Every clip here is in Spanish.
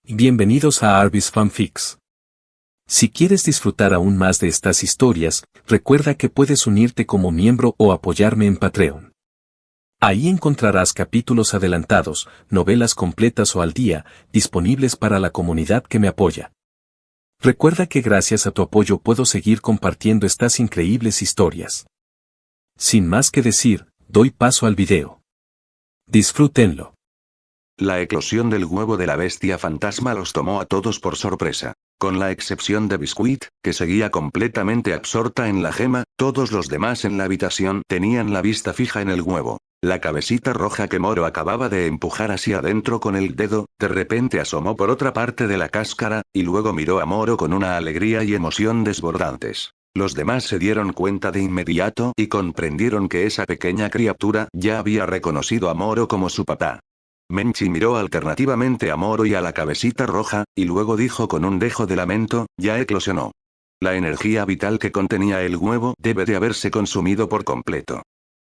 Bienvenidos a Arbis Fanfics. Si quieres disfrutar aún más de estas historias, recuerda que puedes unirte como miembro o apoyarme en Patreon. Ahí encontrarás capítulos adelantados, novelas completas o al día, disponibles para la comunidad que me apoya. Recuerda que gracias a tu apoyo puedo seguir compartiendo estas increíbles historias. Sin más que decir, doy paso al video. Disfrútenlo. La eclosión del huevo de la bestia fantasma los tomó a todos por sorpresa. Con la excepción de Biscuit, que seguía completamente absorta en la gema, todos los demás en la habitación tenían la vista fija en el huevo. La cabecita roja que Moro acababa de empujar hacia adentro con el dedo, de repente asomó por otra parte de la cáscara, y luego miró a Moro con una alegría y emoción desbordantes. Los demás se dieron cuenta de inmediato y comprendieron que esa pequeña criatura ya había reconocido a Moro como su papá. Menchi miró alternativamente a Moro y a la cabecita roja, y luego dijo con un dejo de lamento, ya eclosionó. La energía vital que contenía el huevo debe de haberse consumido por completo.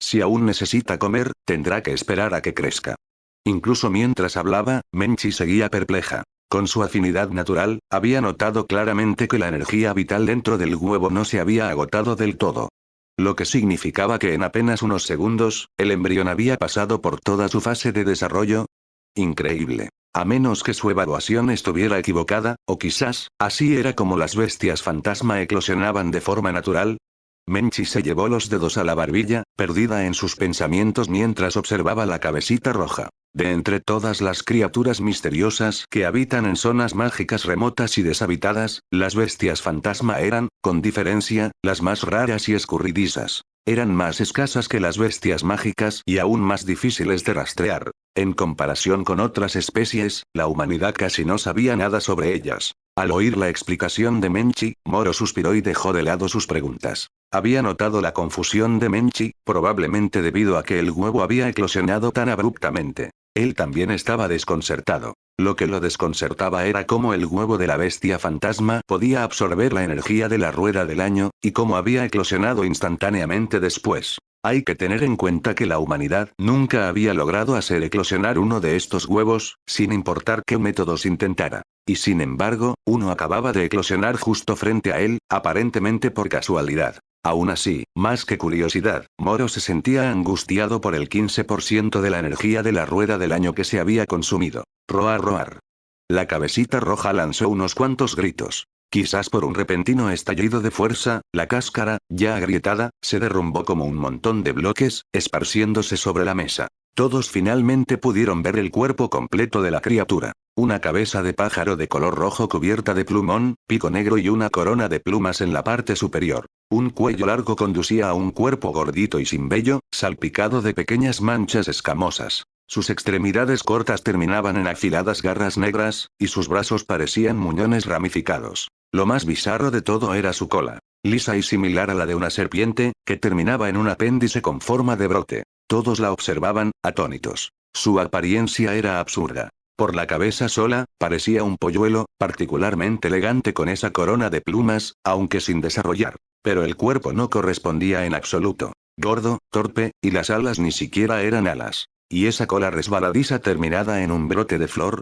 Si aún necesita comer, tendrá que esperar a que crezca. Incluso mientras hablaba, Menchi seguía perpleja. Con su afinidad natural, había notado claramente que la energía vital dentro del huevo no se había agotado del todo. Lo que significaba que en apenas unos segundos, el embrión había pasado por toda su fase de desarrollo. Increíble. A menos que su evaluación estuviera equivocada, o quizás, así era como las bestias fantasma eclosionaban de forma natural. Menchi se llevó los dedos a la barbilla, perdida en sus pensamientos mientras observaba la cabecita roja. De entre todas las criaturas misteriosas que habitan en zonas mágicas remotas y deshabitadas, las bestias fantasma eran, con diferencia, las más raras y escurridizas. Eran más escasas que las bestias mágicas y aún más difíciles de rastrear. En comparación con otras especies, la humanidad casi no sabía nada sobre ellas. Al oír la explicación de Menchi, Moro suspiró y dejó de lado sus preguntas. Había notado la confusión de Menchi, probablemente debido a que el huevo había eclosionado tan abruptamente. Él también estaba desconcertado. Lo que lo desconcertaba era cómo el huevo de la bestia fantasma podía absorber la energía de la rueda del año, y cómo había eclosionado instantáneamente después. Hay que tener en cuenta que la humanidad nunca había logrado hacer eclosionar uno de estos huevos, sin importar qué métodos intentara. Y sin embargo, uno acababa de eclosionar justo frente a él, aparentemente por casualidad. Aún así, más que curiosidad, Moro se sentía angustiado por el 15% de la energía de la rueda del año que se había consumido. Roar, roar. La cabecita roja lanzó unos cuantos gritos. Quizás por un repentino estallido de fuerza, la cáscara, ya agrietada, se derrumbó como un montón de bloques, esparciéndose sobre la mesa. Todos finalmente pudieron ver el cuerpo completo de la criatura. Una cabeza de pájaro de color rojo cubierta de plumón, pico negro y una corona de plumas en la parte superior. Un cuello largo conducía a un cuerpo gordito y sin vello, salpicado de pequeñas manchas escamosas. Sus extremidades cortas terminaban en afiladas garras negras, y sus brazos parecían muñones ramificados. Lo más bizarro de todo era su cola, lisa y similar a la de una serpiente, que terminaba en un apéndice con forma de brote. Todos la observaban, atónitos. Su apariencia era absurda. Por la cabeza sola, parecía un polluelo, particularmente elegante con esa corona de plumas, aunque sin desarrollar. Pero el cuerpo no correspondía en absoluto. Gordo, torpe, y las alas ni siquiera eran alas. ¿Y esa cola resbaladiza terminada en un brote de flor?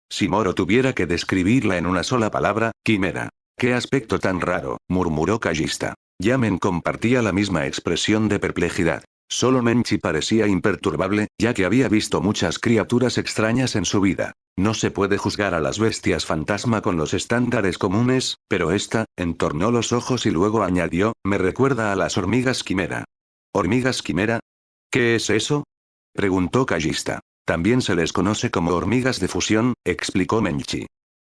Si Moro tuviera que describirla en una sola palabra, quimera. ¡Qué aspecto tan raro!, murmuró Callista. Yamen compartía la misma expresión de perplejidad. Solo Menchi parecía imperturbable, ya que había visto muchas criaturas extrañas en su vida. No se puede juzgar a las bestias fantasma con los estándares comunes, pero esta, entornó los ojos y luego añadió, me recuerda a las hormigas quimera. ¿Hormigas quimera? ¿Qué es eso?, preguntó Callista. También se les conoce como hormigas de fusión, explicó Menchi.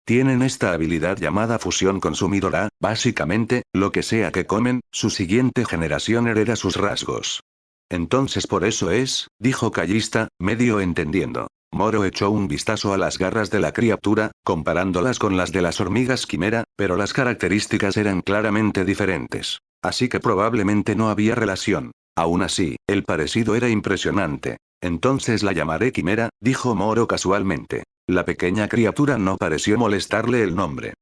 Tienen esta habilidad llamada fusión consumidora, básicamente, lo que sea que comen, su siguiente generación hereda sus rasgos. Entonces por eso es, dijo Callista, medio entendiendo. Moro echó un vistazo a las garras de la criatura, comparándolas con las de las hormigas quimera, pero las características eran claramente diferentes. Así que probablemente no había relación. Aún así, el parecido era impresionante. Entonces la llamaré quimera, dijo Moro casualmente. La pequeña criatura no pareció molestarle el nombre.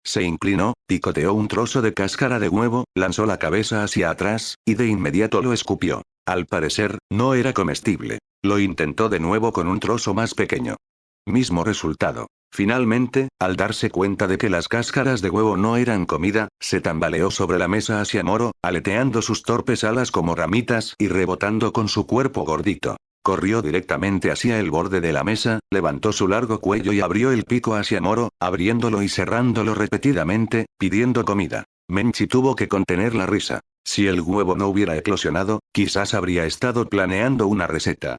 Se inclinó, picoteó un trozo de cáscara de huevo, lanzó la cabeza hacia atrás, y de inmediato lo escupió. Al parecer, no era comestible. Lo intentó de nuevo con un trozo más pequeño. Mismo resultado. Finalmente, al darse cuenta de que las cáscaras de huevo no eran comida, se tambaleó sobre la mesa hacia Moro, aleteando sus torpes alas como ramitas y rebotando con su cuerpo gordito. Corrió directamente hacia el borde de la mesa, levantó su largo cuello y abrió el pico hacia Moro, abriéndolo y cerrándolo repetidamente, pidiendo comida. Menchi tuvo que contener la risa. Si el huevo no hubiera eclosionado, quizás habría estado planeando una receta.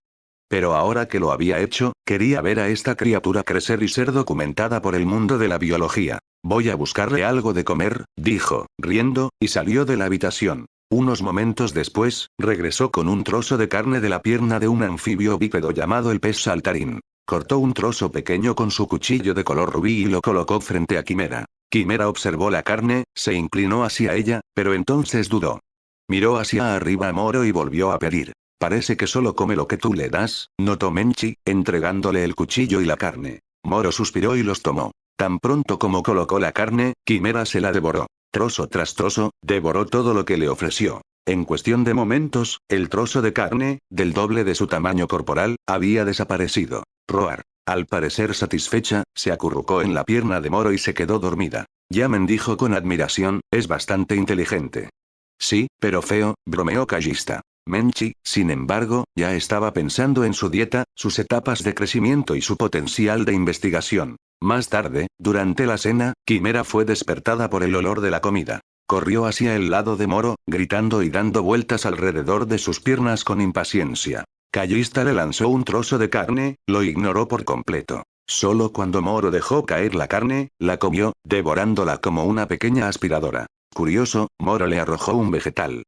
Pero ahora que lo había hecho, quería ver a esta criatura crecer y ser documentada por el mundo de la biología. Voy a buscarle algo de comer, dijo, riendo, y salió de la habitación. Unos momentos después, regresó con un trozo de carne de la pierna de un anfibio bípedo llamado el pez saltarín. Cortó un trozo pequeño con su cuchillo de color rubí y lo colocó frente a Quimera. Quimera observó la carne, se inclinó hacia ella, pero entonces dudó. Miró hacia arriba a Moro y volvió a pedir. Parece que solo come lo que tú le das, notó Menchi, entregándole el cuchillo y la carne. Moro suspiró y los tomó. Tan pronto como colocó la carne, Quimera se la devoró. Trozo tras trozo, devoró todo lo que le ofreció. En cuestión de momentos, el trozo de carne, del doble de su tamaño corporal, había desaparecido. Roar. Al parecer satisfecha, se acurrucó en la pierna de Moro y se quedó dormida. Yamen dijo con admiración, es bastante inteligente. Sí, pero feo, bromeó Callista. Menchi, sin embargo, ya estaba pensando en su dieta, sus etapas de crecimiento y su potencial de investigación. Más tarde, durante la cena, Quimera fue despertada por el olor de la comida. Corrió hacia el lado de Moro, gritando y dando vueltas alrededor de sus piernas con impaciencia. Callista le lanzó un trozo de carne, lo ignoró por completo. Solo cuando Moro dejó caer la carne, la comió, devorándola como una pequeña aspiradora. Curioso, Moro le arrojó un vegetal.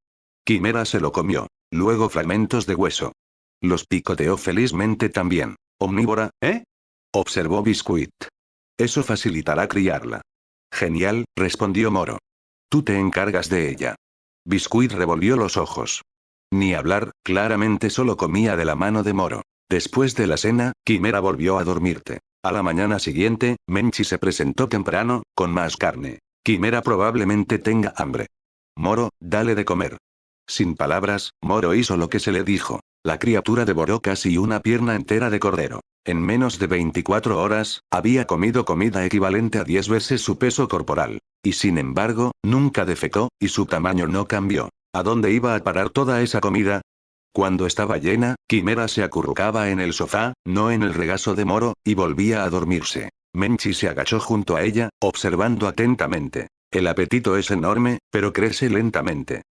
Quimera se lo comió. Luego fragmentos de hueso. Los picoteó felizmente también. ¿Omnívora, eh? Observó Biscuit. Eso facilitará criarla. Genial, respondió Moro. Tú te encargas de ella. Biscuit revolvió los ojos. Ni hablar, claramente solo comía de la mano de Moro. Después de la cena, Quimera volvió a dormirte. A la mañana siguiente, Menchi se presentó temprano, con más carne. Quimera probablemente tenga hambre. Moro, dale de comer. Sin palabras, Moro hizo lo que se le dijo. La criatura devoró casi una pierna entera de cordero. En menos de 24 horas, había comido comida equivalente a 10 veces su peso corporal. Y sin embargo, nunca defecó, y su tamaño no cambió. ¿A dónde iba a parar toda esa comida? Cuando estaba llena, Quimera se acurrucaba en el sofá, no en el regazo de Moro, y volvía a dormirse. Menchi se agachó junto a ella, observando atentamente. El apetito es enorme, pero crece lentamente.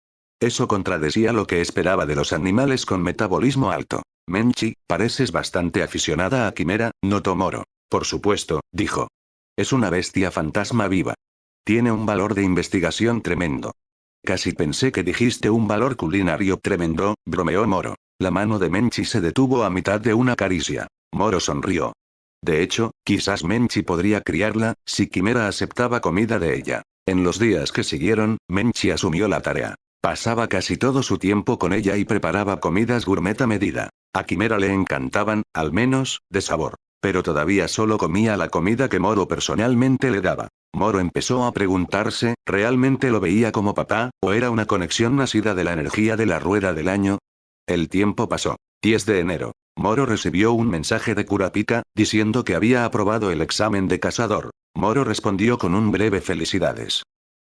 Eso contradecía lo que esperaba de los animales con metabolismo alto. Menchi, pareces bastante aficionada a Quimera, notó Moro. Por supuesto, dijo. Es una bestia fantasma viva. Tiene un valor de investigación tremendo. Casi pensé que dijiste un valor culinario tremendo, bromeó Moro. La mano de Menchi se detuvo a mitad de una caricia. Moro sonrió. De hecho, quizás Menchi podría criarla, si Quimera aceptaba comida de ella. En los días que siguieron, Menchi asumió la tarea. Pasaba casi todo su tiempo con ella y preparaba comidas gourmet a medida. A Quimera le encantaban, al menos, de sabor. Pero todavía solo comía la comida que Moro personalmente le daba. Moro empezó a preguntarse, ¿realmente lo veía como papá, o era una conexión nacida de la energía de la rueda del año? El tiempo pasó. 10 de enero. Moro recibió un mensaje de Kurapika, diciendo que había aprobado el examen de cazador. Moro respondió con un breve felicidades.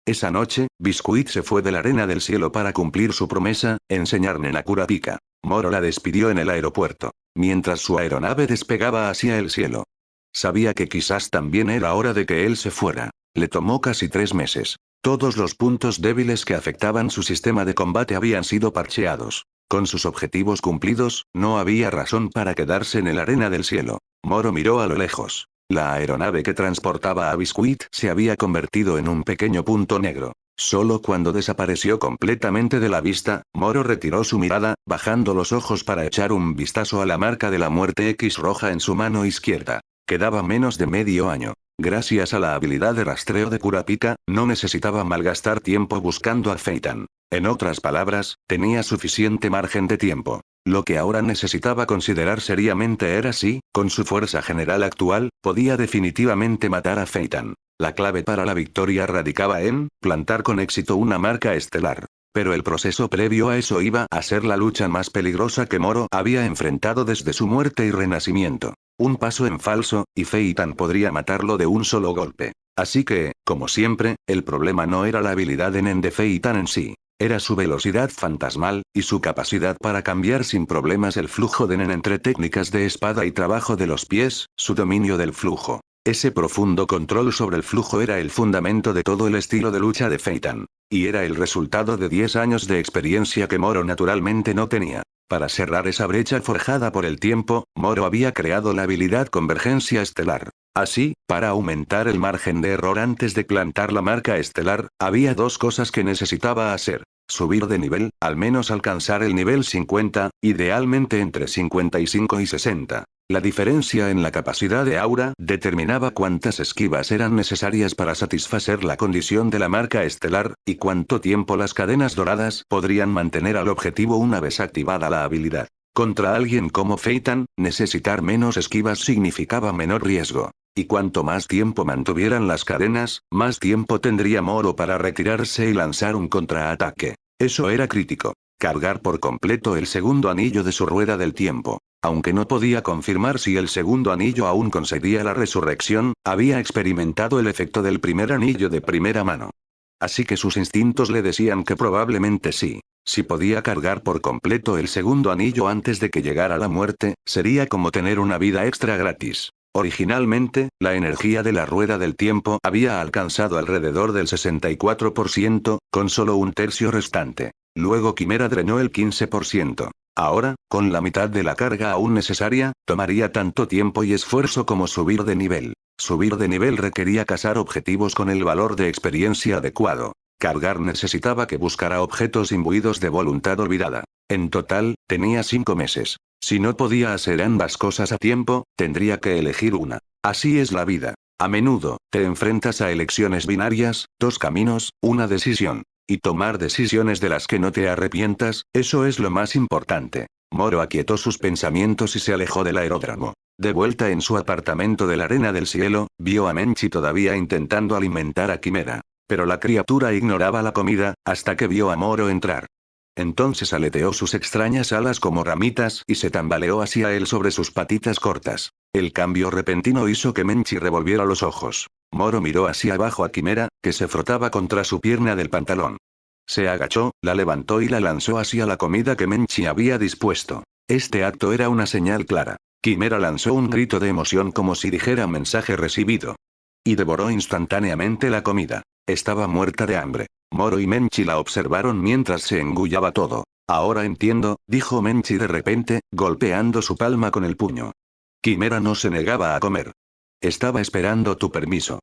Esa noche, Biscuit se fue de la arena del cielo para cumplir su promesa, enseñarle a Kurapika. Moro la despidió en el aeropuerto, mientras su aeronave despegaba hacia el cielo. Sabía que quizás también era hora de que él se fuera. Le tomó casi 3 meses. Todos los puntos débiles que afectaban su sistema de combate habían sido parcheados. Con sus objetivos cumplidos, no había razón para quedarse en el arena del cielo. Moro miró a lo lejos. La aeronave que transportaba a Biscuit se había convertido en un pequeño punto negro. Solo cuando desapareció completamente de la vista, Moro retiró su mirada, bajando los ojos para echar un vistazo a la marca de la muerte X roja en su mano izquierda. Quedaba menos de medio año. Gracias a la habilidad de rastreo de Kurapika, no necesitaba malgastar tiempo buscando a Feitan. En otras palabras, tenía suficiente margen de tiempo. Lo que ahora necesitaba considerar seriamente era si, con su fuerza general actual, podía definitivamente matar a Feitan. La clave para la victoria radicaba en plantar con éxito una marca estelar. Pero el proceso previo a eso iba a ser la lucha más peligrosa que Moro había enfrentado desde su muerte y renacimiento. Un paso en falso, y Phaeton podría matarlo de un solo golpe. Así que, como siempre, el problema no era la habilidad de Nen de Phaeton en sí. Era su velocidad fantasmal, y su capacidad para cambiar sin problemas el flujo de Nen entre técnicas de espada y trabajo de los pies, su dominio del flujo. Ese profundo control sobre el flujo era el fundamento de todo el estilo de lucha de Phaeton. Y era el resultado de 10 años de experiencia que Moro naturalmente no tenía. Para cerrar esa brecha forjada por el tiempo, Moro había creado la habilidad Convergencia Estelar. Así, para aumentar el margen de error antes de plantar la marca estelar, había dos cosas que necesitaba hacer. Subir de nivel, al menos alcanzar el nivel 50, idealmente entre 55 y 60. La diferencia en la capacidad de aura determinaba cuántas esquivas eran necesarias para satisfacer la condición de la marca estelar, y cuánto tiempo las cadenas doradas podrían mantener al objetivo una vez activada la habilidad. Contra alguien como Phaeton, necesitar menos esquivas significaba menor riesgo. Y cuanto más tiempo mantuvieran las cadenas, más tiempo tendría Moro para retirarse y lanzar un contraataque. Eso era crítico. Cargar por completo el segundo anillo de su rueda del tiempo. Aunque no podía confirmar si el segundo anillo aún concedía la resurrección, había experimentado el efecto del primer anillo de primera mano. Así que sus instintos le decían que probablemente sí. Si podía cargar por completo el segundo anillo antes de que llegara la muerte, sería como tener una vida extra gratis. Originalmente, la energía de la rueda del tiempo había alcanzado alrededor del 64%, con solo un tercio restante. Luego Quimera drenó el 15%. Ahora, con la mitad de la carga aún necesaria, tomaría tanto tiempo y esfuerzo como subir de nivel. Subir de nivel requería cazar objetivos con el valor de experiencia adecuado. Cargar necesitaba que buscara objetos imbuidos de voluntad olvidada. En total, tenía 5 meses. Si no podía hacer ambas cosas a tiempo, tendría que elegir una. Así es la vida. A menudo, te enfrentas a elecciones binarias, dos caminos, una decisión. Y tomar decisiones de las que no te arrepientas, eso es lo más importante. Moro aquietó sus pensamientos y se alejó del aeródromo. De vuelta en su apartamento de la Arena del Cielo, vio a Menchi todavía intentando alimentar a Quimera. Pero la criatura ignoraba la comida, hasta que vio a Moro entrar. Entonces aleteó sus extrañas alas como ramitas y se tambaleó hacia él sobre sus patitas cortas. El cambio repentino hizo que Menchi revolviera los ojos. Moro miró hacia abajo a Quimera, que se frotaba contra su pierna del pantalón. Se agachó, la levantó y la lanzó hacia la comida que Menchi había dispuesto. Este acto era una señal clara. Quimera lanzó un grito de emoción como si dijera mensaje recibido. Y devoró instantáneamente la comida. Estaba muerta de hambre. Moro y Menchi la observaron mientras se engullaba todo. Ahora entiendo, dijo Menchi de repente, golpeando su palma con el puño. Quimera no se negaba a comer. Estaba esperando tu permiso.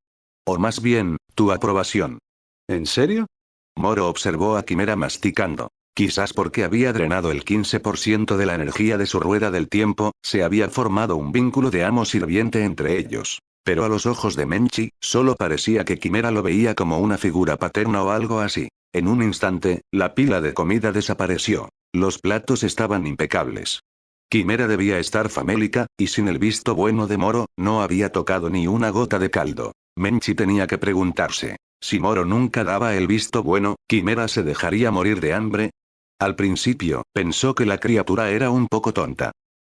O más bien, tu aprobación. ¿En serio? Moro observó a Quimera masticando. Quizás porque había drenado el 15% de la energía de su rueda del tiempo, se había formado un vínculo de amo-sirviente entre ellos. Pero a los ojos de Menchi, solo parecía que Quimera lo veía como una figura paterna o algo así. En un instante, la pila de comida desapareció. Los platos estaban impecables. Quimera debía estar famélica, y sin el visto bueno de Moro, no había tocado ni una gota de caldo. Menchi tenía que preguntarse. Si Moro nunca daba el visto bueno, ¿Quimera se dejaría morir de hambre? Al principio, pensó que la criatura era un poco tonta.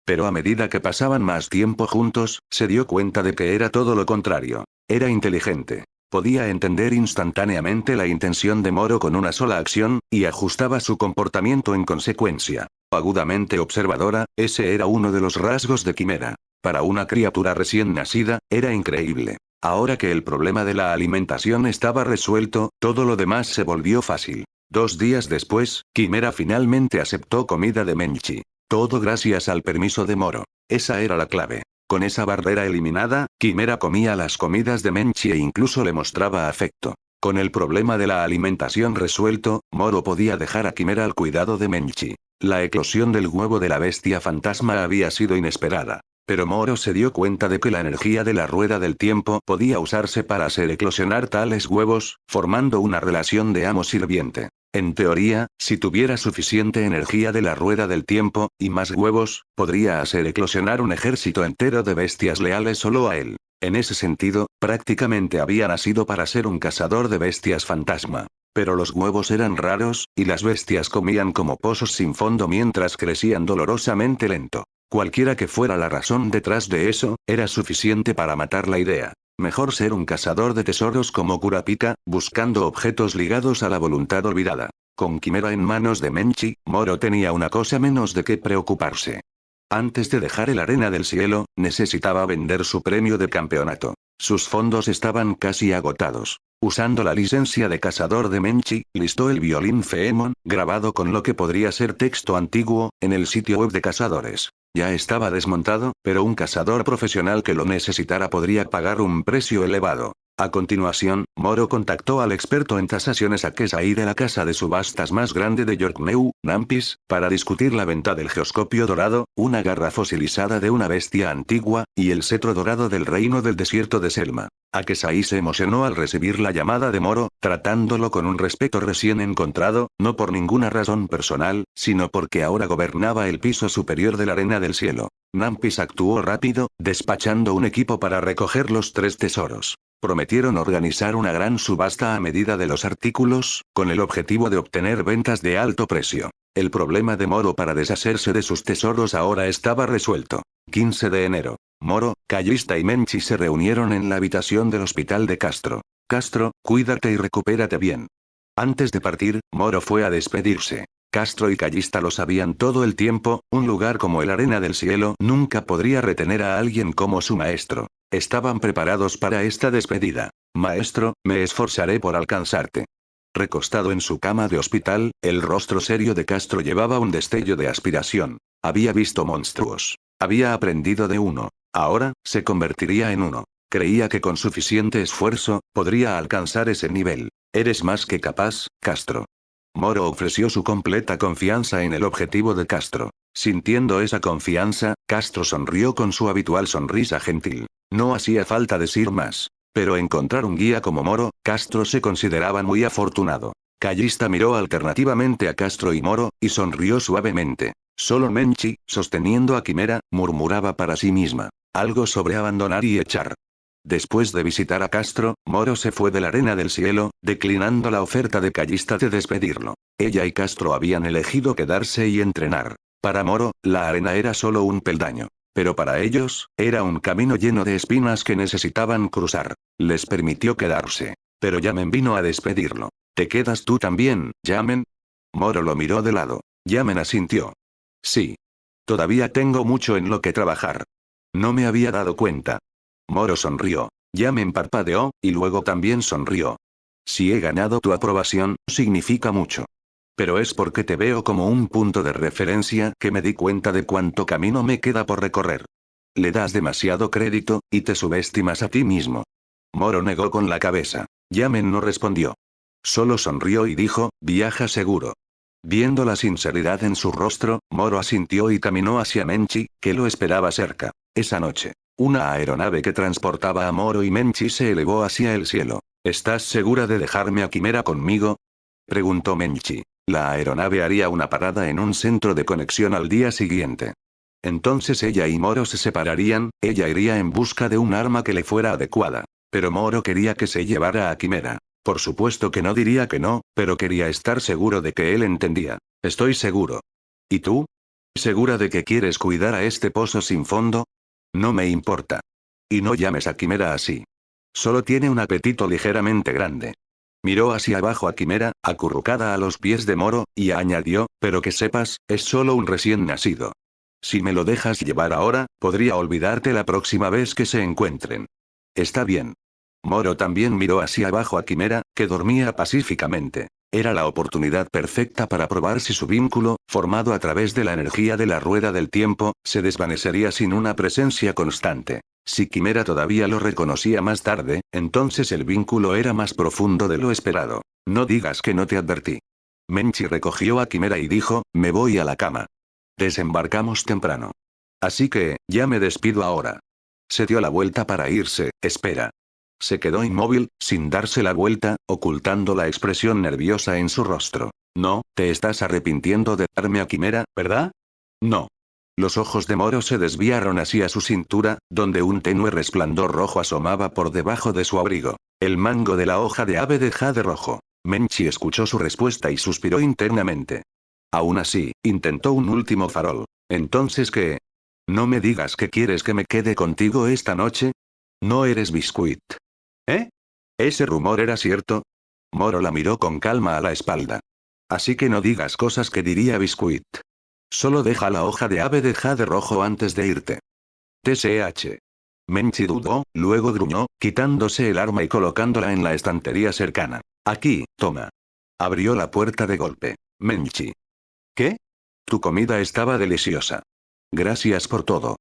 Pero a medida que pasaban más tiempo juntos, se dio cuenta de que era todo lo contrario. Era inteligente. Podía entender instantáneamente la intención de Moro con una sola acción, y ajustaba su comportamiento en consecuencia. Agudamente observadora, ese era uno de los rasgos de Quimera. Para una criatura recién nacida, era increíble. Ahora que el problema de la alimentación estaba resuelto, todo lo demás se volvió fácil. 2 días después, Quimera finalmente aceptó comida de Menchi. Todo gracias al permiso de Moro. Esa era la clave. Con esa barrera eliminada, Quimera comía las comidas de Menchi e incluso le mostraba afecto. Con el problema de la alimentación resuelto, Moro podía dejar a Quimera al cuidado de Menchi. La eclosión del huevo de la bestia fantasma había sido inesperada. Pero Moro se dio cuenta de que la energía de la rueda del tiempo podía usarse para hacer eclosionar tales huevos, formando una relación de amo-sirviente. En teoría, si tuviera suficiente energía de la rueda del tiempo, y más huevos, podría hacer eclosionar un ejército entero de bestias leales solo a él. En ese sentido, prácticamente había nacido para ser un cazador de bestias fantasma. Pero los huevos eran raros, y las bestias comían como pozos sin fondo mientras crecían dolorosamente lento. Cualquiera que fuera la razón detrás de eso, era suficiente para matar la idea. Mejor ser un cazador de tesoros como Kurapika, buscando objetos ligados a la voluntad olvidada. Con Quimera en manos de Menchi, Moro tenía una cosa menos de qué preocuparse. Antes de dejar el Arena del Cielo, necesitaba vender su premio de campeonato. Sus fondos estaban casi agotados. Usando la licencia de cazador de Menchi, listó el violín Feemon, grabado con lo que podría ser texto antiguo, en el sitio web de cazadores. Ya estaba desmontado, pero un cazador profesional que lo necesitara podría pagar un precio elevado. A continuación, Moro contactó al experto en tasaciones Akesai de la casa de subastas más grande de Yorkneu, Nampis, para discutir la venta del geoscopio dorado, una garra fosilizada de una bestia antigua, y el cetro dorado del reino del desierto de Selma. Akesai se emocionó al recibir la llamada de Moro, tratándolo con un respeto recién encontrado, no por ninguna razón personal, sino porque ahora gobernaba el piso superior de la Arena del Cielo. Nampis actuó rápido, despachando un equipo para recoger los 3 tesoros. Prometieron organizar una gran subasta a medida de los artículos, con el objetivo de obtener ventas de alto precio. El problema de Moro para deshacerse de sus tesoros ahora estaba resuelto. 15 de enero. Moro, Callista y Menchi se reunieron en la habitación del hospital de Castro. Castro, cuídate y recupérate bien. Antes de partir, Moro fue a despedirse. Castro y Callista lo sabían todo el tiempo, un lugar como el Arena del Cielo nunca podría retener a alguien como su maestro. Estaban preparados para esta despedida. Maestro, me esforzaré por alcanzarte. Recostado en su cama de hospital, el rostro serio de Castro llevaba un destello de aspiración. Había visto monstruos. Había aprendido de uno. Ahora, se convertiría en uno. Creía que con suficiente esfuerzo, podría alcanzar ese nivel. Eres más que capaz, Castro. Moro ofreció su completa confianza en el objetivo de Castro. Sintiendo esa confianza, Castro sonrió con su habitual sonrisa gentil. No hacía falta decir más. Pero encontrar un guía como Moro, Castro se consideraba muy afortunado. Callista miró alternativamente a Castro y Moro, y sonrió suavemente. Solo Menchi, sosteniendo a Quimera, murmuraba para sí misma. Algo sobre abandonar y echar. Después de visitar a Castro, Moro se fue de la Arena del Cielo, declinando la oferta de Callista de despedirlo. Ella y Castro habían elegido quedarse y entrenar. Para Moro, la arena era solo un peldaño. Pero para ellos, era un camino lleno de espinas que necesitaban cruzar. Les permitió quedarse. Pero Yamen vino a despedirlo. ¿Te quedas tú también, Yamen? Moro lo miró de lado. Yamen asintió. Sí. Todavía tengo mucho en lo que trabajar. No me había dado cuenta. Moro sonrió. Yamen parpadeó, y luego también sonrió. Si he ganado tu aprobación, significa mucho. Pero es porque te veo como un punto de referencia que me di cuenta de cuánto camino me queda por recorrer. Le das demasiado crédito, y te subestimas a ti mismo. Moro negó con la cabeza. Yamen no respondió. Solo sonrió y dijo, viaja seguro. Viendo la sinceridad en su rostro, Moro asintió y caminó hacia Menchi, que lo esperaba cerca. Esa noche, una aeronave que transportaba a Moro y Menchi se elevó hacia el cielo. ¿Estás segura de dejarme a Quimera conmigo?, preguntó Menchi. La aeronave haría una parada en un centro de conexión al día siguiente. Entonces ella y Moro se separarían, ella iría en busca de un arma que le fuera adecuada. Pero Moro quería que se llevara a Quimera. Por supuesto que no diría que no, pero quería estar seguro de que él entendía. Estoy seguro. ¿Y tú? ¿Segura de que quieres cuidar a este pozo sin fondo? No me importa. Y no llames a Quimera así. Solo tiene un apetito ligeramente grande. Miró hacia abajo a Quimera, acurrucada a los pies de Moro, y añadió, pero que sepas, es solo un recién nacido. Si me lo dejas llevar ahora, podría olvidarte la próxima vez que se encuentren. Está bien. Moro también miró hacia abajo a Quimera, que dormía pacíficamente. Era la oportunidad perfecta para probar si su vínculo, formado a través de la energía de la rueda del tiempo, se desvanecería sin una presencia constante. Si Quimera todavía lo reconocía más tarde, entonces el vínculo era más profundo de lo esperado. No digas que no te advertí. Menchi recogió a Quimera y dijo, me voy a la cama. Desembarcamos temprano. Así que, ya me despido ahora. Se dio la vuelta para irse, espera. Se quedó inmóvil, sin darse la vuelta, ocultando la expresión nerviosa en su rostro. No, te estás arrepintiendo de darme a Quimera, ¿verdad? No. Los ojos de Moro se desviaron hacia su cintura, donde un tenue resplandor rojo asomaba por debajo de su abrigo. El mango de la hoja de ave de jade rojo. Menchi escuchó su respuesta y suspiró internamente. Aún así, intentó un último farol. ¿Entonces qué? No me digas que quieres que me quede contigo esta noche. No eres Biscuit. ¿Eh? ¿Ese rumor era cierto? Moro la miró con calma a la espalda. Así que no digas cosas que diría Biscuit. Solo deja la hoja de ave de jade rojo antes de irte. TSH. Menchi dudó, luego gruñó, quitándose el arma y colocándola en la estantería cercana. Aquí, toma. Abrió la puerta de golpe. Menchi. ¿Qué? Tu comida estaba deliciosa. Gracias por todo.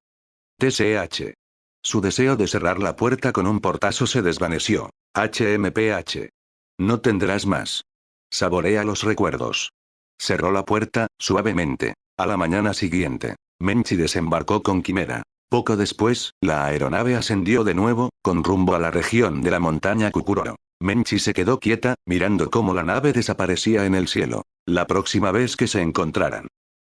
TSH. Su deseo de cerrar la puerta con un portazo se desvaneció. HMPH. No tendrás más. Saborea los recuerdos. Cerró la puerta, suavemente. A la mañana siguiente, Menchi desembarcó con Quimera. Poco después, la aeronave ascendió de nuevo, con rumbo a la región de la montaña Kukuroro. Menchi se quedó quieta, mirando cómo la nave desaparecía en el cielo. La próxima vez que se encontraran,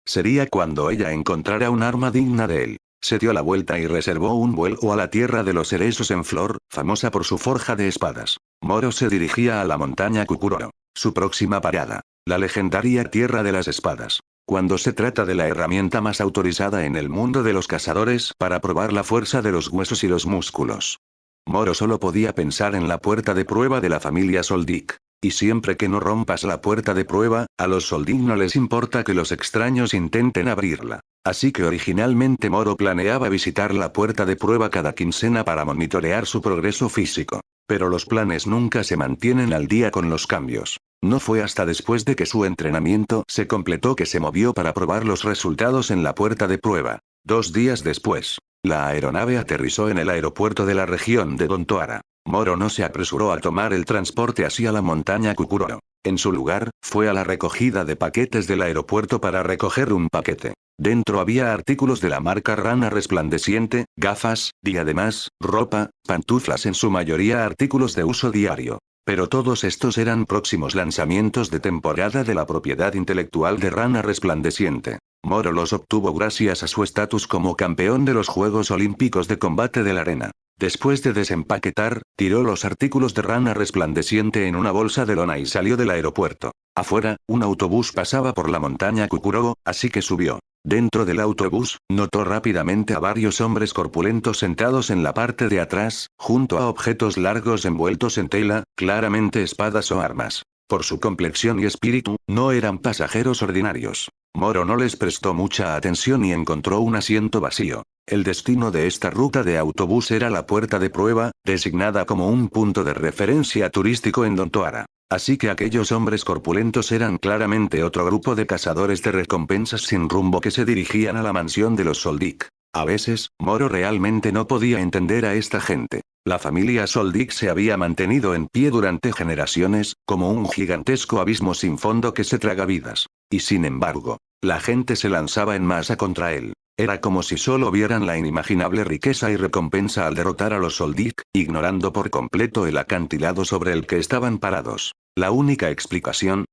sería cuando ella encontrara un arma digna de él. Se dio la vuelta y reservó un vuelo a la tierra de los cerezos en flor, famosa por su forja de espadas. Moro se dirigía a la montaña Kukuroro. Su próxima parada, la legendaria tierra de las espadas. Cuando se trata de la herramienta más autorizada en el mundo de los cazadores para probar la fuerza de los huesos y los músculos. Moro solo podía pensar en la puerta de prueba de la familia Soldik. Y siempre que no rompas la puerta de prueba, a los Soldik no les importa que los extraños intenten abrirla. Así que originalmente Moro planeaba visitar la puerta de prueba cada quincena para monitorear su progreso físico. Pero los planes nunca se mantienen al día con los cambios. No fue hasta después de que su entrenamiento se completó que se movió para probar los resultados en la puerta de prueba. 2 días después, la aeronave aterrizó en el aeropuerto de la región de Dontoara. Moro no se apresuró a tomar el transporte hacia la montaña Kukuroro. En su lugar, fue a la recogida de paquetes del aeropuerto para recoger un paquete. Dentro había artículos de la marca Rana Resplandeciente, gafas, diademas, ropa, pantuflas, en su mayoría artículos de uso diario. Pero todos estos eran próximos lanzamientos de temporada de la propiedad intelectual de Rana Resplandeciente. Moro los obtuvo gracias a su estatus como campeón de los Juegos Olímpicos de Combate de la Arena. Después de desempaquetar, tiró los artículos de Rana Resplandeciente en una bolsa de lona y salió del aeropuerto. Afuera, un autobús pasaba por la montaña Kukuroro, así que subió. Dentro del autobús, notó rápidamente a varios hombres corpulentos sentados en la parte de atrás, junto a objetos largos envueltos en tela, claramente espadas o armas. Por su complexión y espíritu, no eran pasajeros ordinarios. Moro no les prestó mucha atención y encontró un asiento vacío. El destino de esta ruta de autobús era la puerta de prueba, designada como un punto de referencia turístico en Dontoara. Así que aquellos hombres corpulentos eran claramente otro grupo de cazadores de recompensas sin rumbo que se dirigían a la mansión de los Soldik. A veces, Moro realmente no podía entender a esta gente. La familia Soldik se había mantenido en pie durante generaciones, como un gigantesco abismo sin fondo que se traga vidas. Y sin embargo, la gente se lanzaba en masa contra él. Era como si solo vieran la inimaginable riqueza y recompensa al derrotar a los Soldik, ignorando por completo el acantilado sobre el que estaban parados. La única explicación.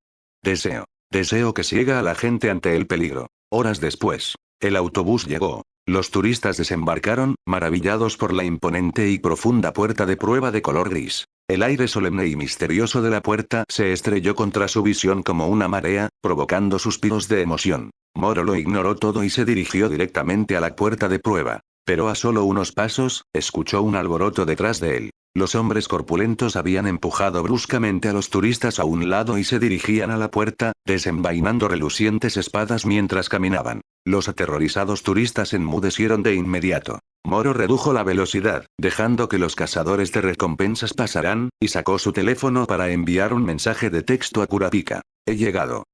Deseo. Deseo que ciega a la gente ante el peligro. Horas después, el autobús llegó. Los turistas desembarcaron, maravillados por la imponente y profunda puerta de prueba de color gris. El aire solemne y misterioso de la puerta se estrelló contra su visión como una marea, provocando suspiros de emoción. Moro lo ignoró todo y se dirigió directamente a la puerta de prueba. Pero a solo unos pasos, escuchó un alboroto detrás de él. Los hombres corpulentos habían empujado bruscamente a los turistas a un lado y se dirigían a la puerta, desenvainando relucientes espadas mientras caminaban. Los aterrorizados turistas enmudecieron de inmediato. Moro redujo la velocidad, dejando que los cazadores de recompensas pasaran, y sacó su teléfono para enviar un mensaje de texto a Kurapika. He llegado.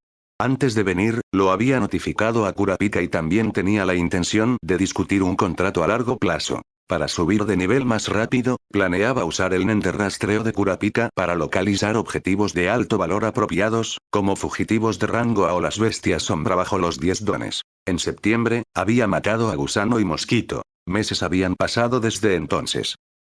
Antes de venir, lo había notificado a Kurapika y también tenía la intención de discutir un contrato a largo plazo. Para subir de nivel más rápido, planeaba usar el nen de rastreo de Kurapika para localizar objetivos de alto valor apropiados, como fugitivos de rango A o las bestias sombra bajo los 10 dones. En septiembre, había matado a Gusano y Mosquito. Meses habían pasado desde entonces.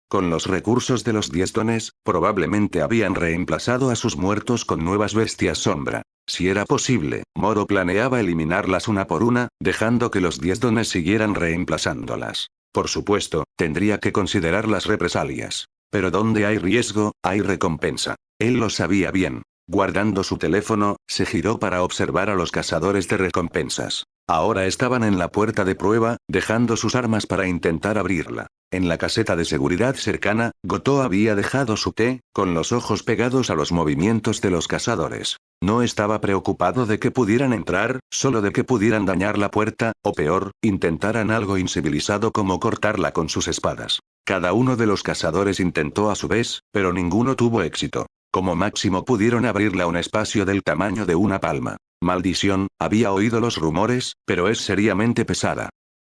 Con los recursos de los 10 dones, probablemente habían reemplazado a sus muertos con nuevas bestias sombra. Si era posible, Moro planeaba eliminarlas una por una, dejando que los 10 dones siguieran reemplazándolas. Por supuesto, tendría que considerar las represalias. Pero donde hay riesgo, hay recompensa. Él lo sabía bien. Guardando su teléfono, se giró para observar a los cazadores de recompensas. Ahora estaban en la puerta de prueba, dejando sus armas para intentar abrirla. En la caseta de seguridad cercana, Goto había dejado su té, con los ojos pegados a los movimientos de los cazadores. No estaba preocupado de que pudieran entrar, solo de que pudieran dañar la puerta, o peor, intentaran algo incivilizado como cortarla con sus espadas. Cada uno de los cazadores intentó a su vez, pero ninguno tuvo éxito. Como máximo pudieron abrirla un espacio del tamaño de una palma. Maldición, había oído los rumores, pero es seriamente pesada.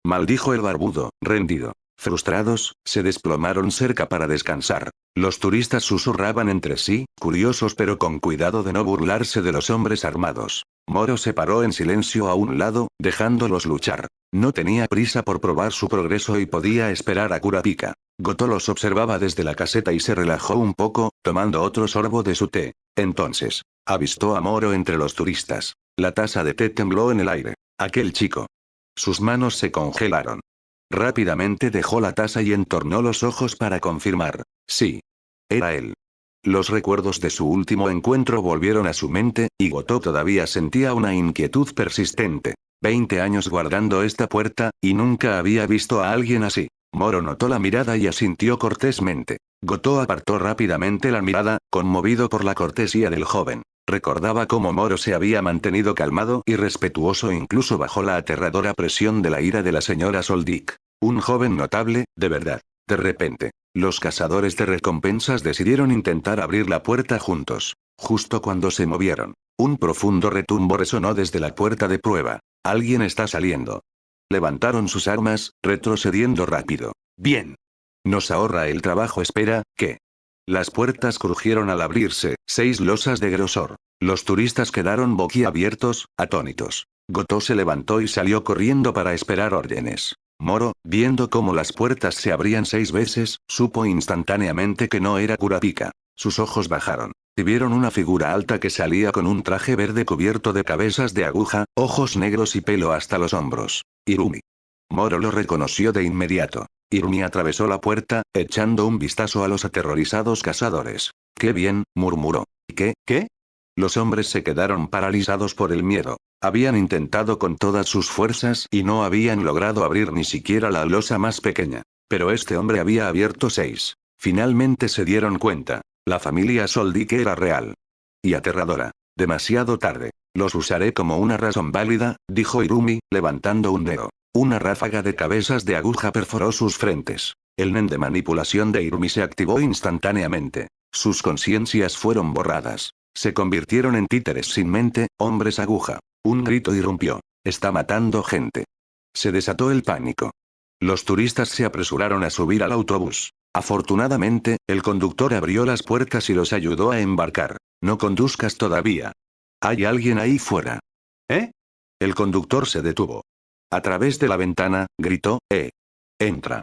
Maldijo el barbudo, rendido. Frustrados, se desplomaron cerca para descansar. Los turistas susurraban entre sí, curiosos pero con cuidado de no burlarse de los hombres armados. Moro se paró en silencio a un lado, dejándolos luchar. No tenía prisa por probar su progreso y podía esperar a Kurapika. Goto los observaba desde la caseta y se relajó un poco, tomando otro sorbo de su té. Entonces, avistó a Moro entre los turistas. La taza de té tembló en el aire. Aquel chico. Sus manos se congelaron. Rápidamente dejó la taza y entornó los ojos para confirmar. Sí. Era él. Los recuerdos de su último encuentro volvieron a su mente, y Goto todavía sentía una inquietud persistente. 20 años guardando esta puerta, y nunca había visto a alguien así. Moro notó la mirada y asintió cortésmente. Goto apartó rápidamente la mirada, conmovido por la cortesía del joven. Recordaba cómo Moro se había mantenido calmado y respetuoso incluso bajo la aterradora presión de la ira de la señora Soldick. Un joven notable, de verdad. De repente, los cazadores de recompensas decidieron intentar abrir la puerta juntos. Justo cuando se movieron, un profundo retumbo resonó desde la puerta de prueba. Alguien está saliendo. Levantaron sus armas, retrocediendo rápido. Bien. Nos ahorra el trabajo. Espera, ¿qué? Las puertas crujieron al abrirse, 6 losas de grosor. Los turistas quedaron boquiabiertos, atónitos. Goto se levantó y salió corriendo para esperar órdenes. Moro, viendo cómo las puertas se abrían 6 veces, supo instantáneamente que no era Kurapika. Sus ojos bajaron. Y vieron una figura alta que salía con un traje verde cubierto de cabezas de aguja, ojos negros y pelo hasta los hombros. Irumi. Moro lo reconoció de inmediato. Irumi atravesó la puerta, echando un vistazo a los aterrorizados cazadores. «¡Qué bien!», murmuró. ¿Qué? Los hombres se quedaron paralizados por el miedo. Habían intentado con todas sus fuerzas y no habían logrado abrir ni siquiera la losa más pequeña. Pero este hombre había abierto 6. Finalmente se dieron cuenta. La familia Soldick era real. Y aterradora. Demasiado tarde. Los usaré como una razón válida, dijo Irumi, levantando un dedo. Una ráfaga de cabezas de aguja perforó sus frentes. El nen de manipulación de Irumi se activó instantáneamente. Sus conciencias fueron borradas. Se convirtieron en títeres sin mente, hombres aguja. Un grito irrumpió. Está matando gente. Se desató el pánico. Los turistas se apresuraron a subir al autobús. Afortunadamente, el conductor abrió las puertas y los ayudó a embarcar. No conduzcas todavía. Hay alguien ahí fuera. ¿Eh? El conductor se detuvo. A través de la ventana, gritó, entra.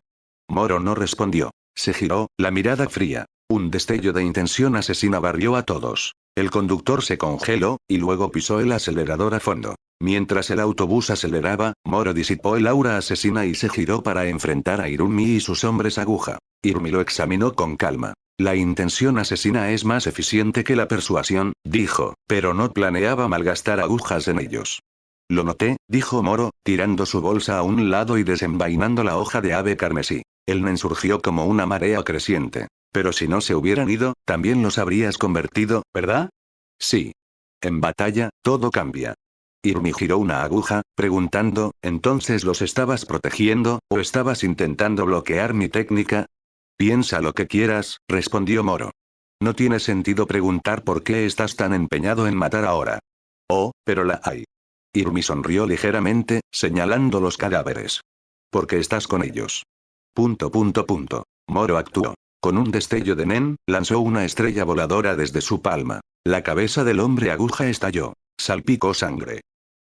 Moro no respondió. Se giró, la mirada fría. Un destello de intención asesina barrió a todos. El conductor se congeló, y luego pisó el acelerador a fondo. Mientras el autobús aceleraba, Moro disipó el aura asesina y se giró para enfrentar a Irumi y sus hombres aguja. Irumi lo examinó con calma. La intención asesina es más eficiente que la persuasión, dijo, pero no planeaba malgastar agujas en ellos. Lo noté, dijo Moro, tirando su bolsa a un lado y desenvainando la hoja de ave carmesí. El nen surgió como una marea creciente. Pero si no se hubieran ido, también los habrías convertido, ¿verdad? Sí. En batalla, todo cambia. Irumi giró una aguja, preguntando, ¿entonces los estabas protegiendo, o estabas intentando bloquear mi técnica? Piensa lo que quieras, respondió Moro. No tiene sentido preguntar por qué estás tan empeñado en matar ahora. Oh, pero la hay. Irumi sonrió ligeramente, señalando los cadáveres. Porque estás con ellos. Moro actuó. Con un destello de nen, lanzó una estrella voladora desde su palma. La cabeza del hombre aguja estalló. Salpicó sangre.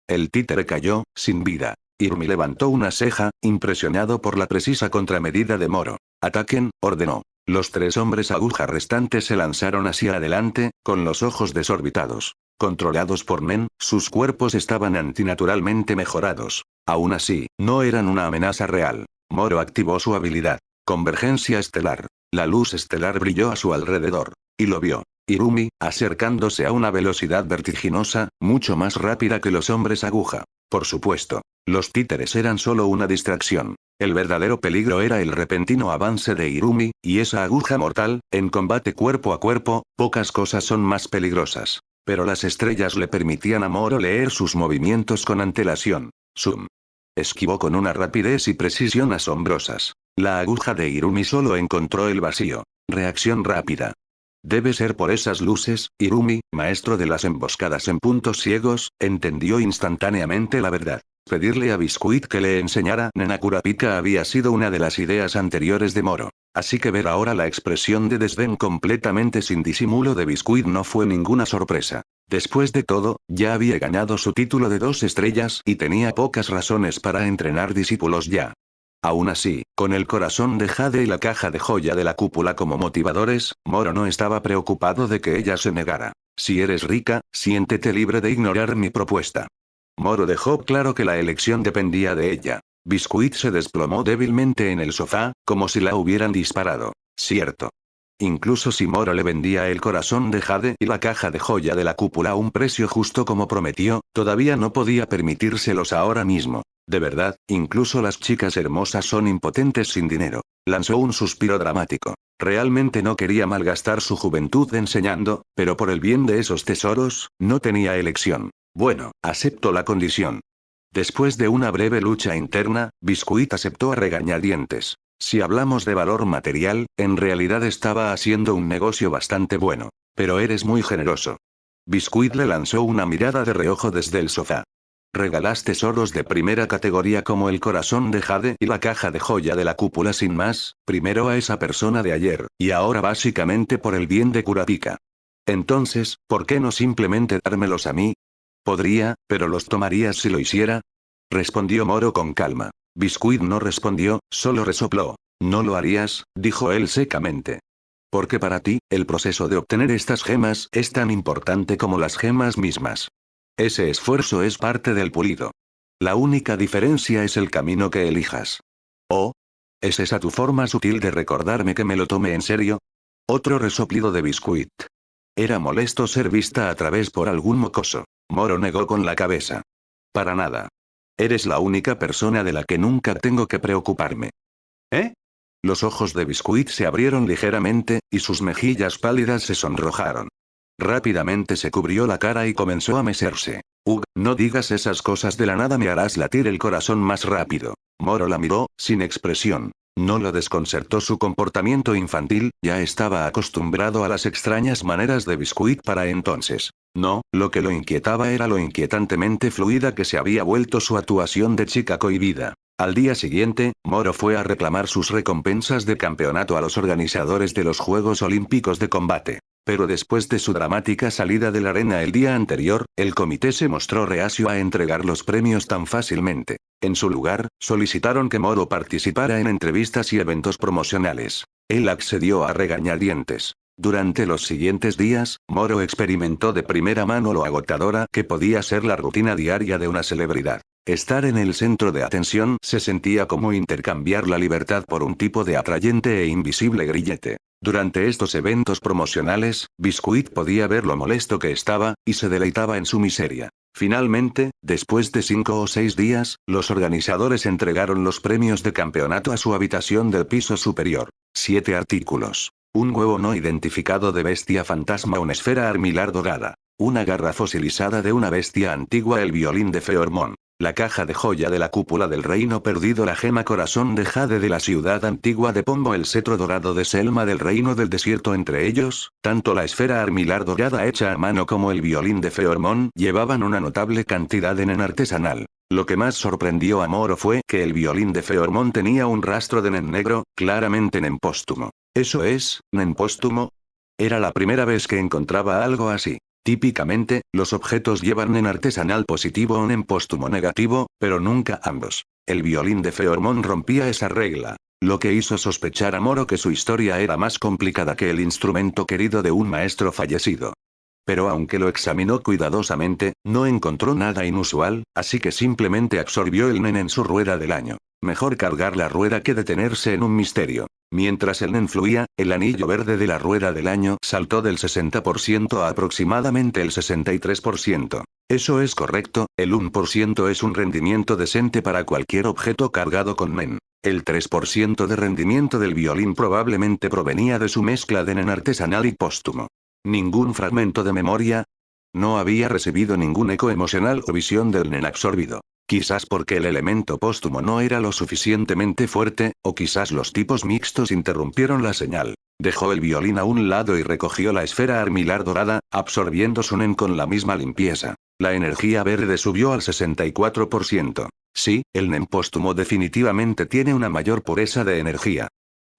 El títere cayó, sin vida. Irumi levantó una ceja, impresionado por la precisa contramedida de Moro. «Ataquen», ordenó. Los 3 hombres aguja restantes se lanzaron hacia adelante, con los ojos desorbitados. Controlados por Nen, sus cuerpos estaban antinaturalmente mejorados. Aún así, no eran una amenaza real. Moro activó su habilidad. Convergencia estelar. La luz estelar brilló a su alrededor. Y lo vio. Irumi, acercándose a una velocidad vertiginosa, mucho más rápida que los hombres aguja. Por supuesto. Los títeres eran solo una distracción. El verdadero peligro era el repentino avance de Irumi, y esa aguja mortal. En combate cuerpo a cuerpo, pocas cosas son más peligrosas. Pero las estrellas le permitían a Moro leer sus movimientos con antelación. Zoom. Esquivó con una rapidez y precisión asombrosas. La aguja de Irumi solo encontró el vacío. Reacción rápida. Debe ser por esas luces. Irumi, maestro de las emboscadas en puntos ciegos, entendió instantáneamente la verdad. Pedirle a Biscuit que le enseñara Nen Kurapika había sido una de las ideas anteriores de Moro. Así que ver ahora la expresión de desdén completamente sin disimulo de Biscuit no fue ninguna sorpresa. Después de todo, ya había ganado su título de 2 estrellas y tenía pocas razones para entrenar discípulos ya. Aún así, con el corazón de Jade y la caja de joya de la cúpula como motivadores, Moro no estaba preocupado de que ella se negara. Si eres rica, siéntete libre de ignorar mi propuesta. Moro dejó claro que la elección dependía de ella. Biscuit se desplomó débilmente en el sofá, como si la hubieran disparado. Cierto. Incluso si Moro le vendía el corazón de Jade y la caja de joya de la cúpula a un precio justo como prometió, todavía no podía permitírselos ahora mismo. De verdad, incluso las chicas hermosas son impotentes sin dinero. Lanzó un suspiro dramático. Realmente no quería malgastar su juventud enseñando, pero por el bien de esos tesoros, no tenía elección. Bueno, acepto la condición. Después de una breve lucha interna, Biscuit aceptó a regañadientes. Si hablamos de valor material, en realidad estaba haciendo un negocio bastante bueno. Pero eres muy generoso. Biscuit le lanzó una mirada de reojo desde el sofá. Regalas tesoros de primera categoría como el corazón de Jade y la caja de joya de la cúpula sin más, primero a esa persona de ayer, y ahora básicamente por el bien de Kurapika. Entonces, ¿por qué no simplemente dármelos a mí? Podría, pero ¿los tomarías si lo hiciera? Respondió Moro con calma. Biscuit no respondió, solo resopló. No lo harías, dijo él secamente. Porque para ti, el proceso de obtener estas gemas es tan importante como las gemas mismas. Ese esfuerzo es parte del pulido. La única diferencia es el camino que elijas. ¿Oh? ¿Es esa tu forma sutil de recordarme que me lo tome en serio? Otro resoplido de Biscuit. Era molesto ser vista a través por algún mocoso. Moro negó con la cabeza. Para nada. Eres la única persona de la que nunca tengo que preocuparme. ¿Eh? Los ojos de Biscuit se abrieron ligeramente, y sus mejillas pálidas se sonrojaron. Rápidamente se cubrió la cara y comenzó a mecerse. No digas esas cosas, de la nada me harás latir el corazón más rápido. Moro la miró, sin expresión. No lo desconcertó su comportamiento infantil, ya estaba acostumbrado a las extrañas maneras de Biscuit para entonces. No, lo que lo inquietaba era lo inquietantemente fluida que se había vuelto su actuación de chica cohibida. Al día siguiente, Moro fue a reclamar sus recompensas de campeonato a los organizadores de los Juegos Olímpicos de Combate. Pero después de su dramática salida de la arena el día anterior, el comité se mostró reacio a entregar los premios tan fácilmente. En su lugar, solicitaron que Moro participara en entrevistas y eventos promocionales. Él accedió a regañadientes. Durante los siguientes días, Moro experimentó de primera mano lo agotadora que podía ser la rutina diaria de una celebridad. Estar en el centro de atención se sentía como intercambiar la libertad por un tipo de atrayente e invisible grillete. Durante estos eventos promocionales, Biscuit podía ver lo molesto que estaba, y se deleitaba en su miseria. Finalmente, después de 5 o 6 días, los organizadores entregaron los premios de campeonato a su habitación del piso superior. 7 artículos. Un huevo no identificado de bestia fantasma, una esfera armilar dorada. Una garra fosilizada de una bestia antigua, el violín de Feormón. La caja de joya de la cúpula del reino perdido, la gema corazón de Jade de la ciudad antigua de Pombo, el cetro dorado de Selma del reino del desierto. Entre ellos, tanto la esfera armilar dorada hecha a mano como el violín de Feormón llevaban una notable cantidad de nen artesanal. Lo que más sorprendió a Moro fue que el violín de Feormón tenía un rastro de nen negro, claramente nen póstumo. ¿Eso es, nen póstumo? Era la primera vez que encontraba algo así. Típicamente, los objetos llevan nen artesanal positivo o nen póstumo negativo, pero nunca ambos. El violín de Feormón rompía esa regla, lo que hizo sospechar a Moro que su historia era más complicada que el instrumento querido de un maestro fallecido. Pero aunque lo examinó cuidadosamente, no encontró nada inusual, así que simplemente absorbió el nen en su rueda del año. Mejor cargar la rueda que detenerse en un misterio. Mientras el nen fluía, el anillo verde de la rueda del año saltó del 60% a aproximadamente el 63%. Eso es correcto, el 1% es un rendimiento decente para cualquier objeto cargado con NEN. El 3% de rendimiento del violín probablemente provenía de su mezcla de NEN artesanal y póstumo. Ningún fragmento de memoria. No había recibido ningún eco emocional o visión del NEN absorbido. Quizás porque el elemento póstumo no era lo suficientemente fuerte, o quizás los tipos mixtos interrumpieron la señal. Dejó el violín a un lado y recogió la esfera armilar dorada, absorbiendo su NEN con la misma limpieza. La energía verde subió al 64%. Sí, el NEN póstumo definitivamente tiene una mayor pureza de energía.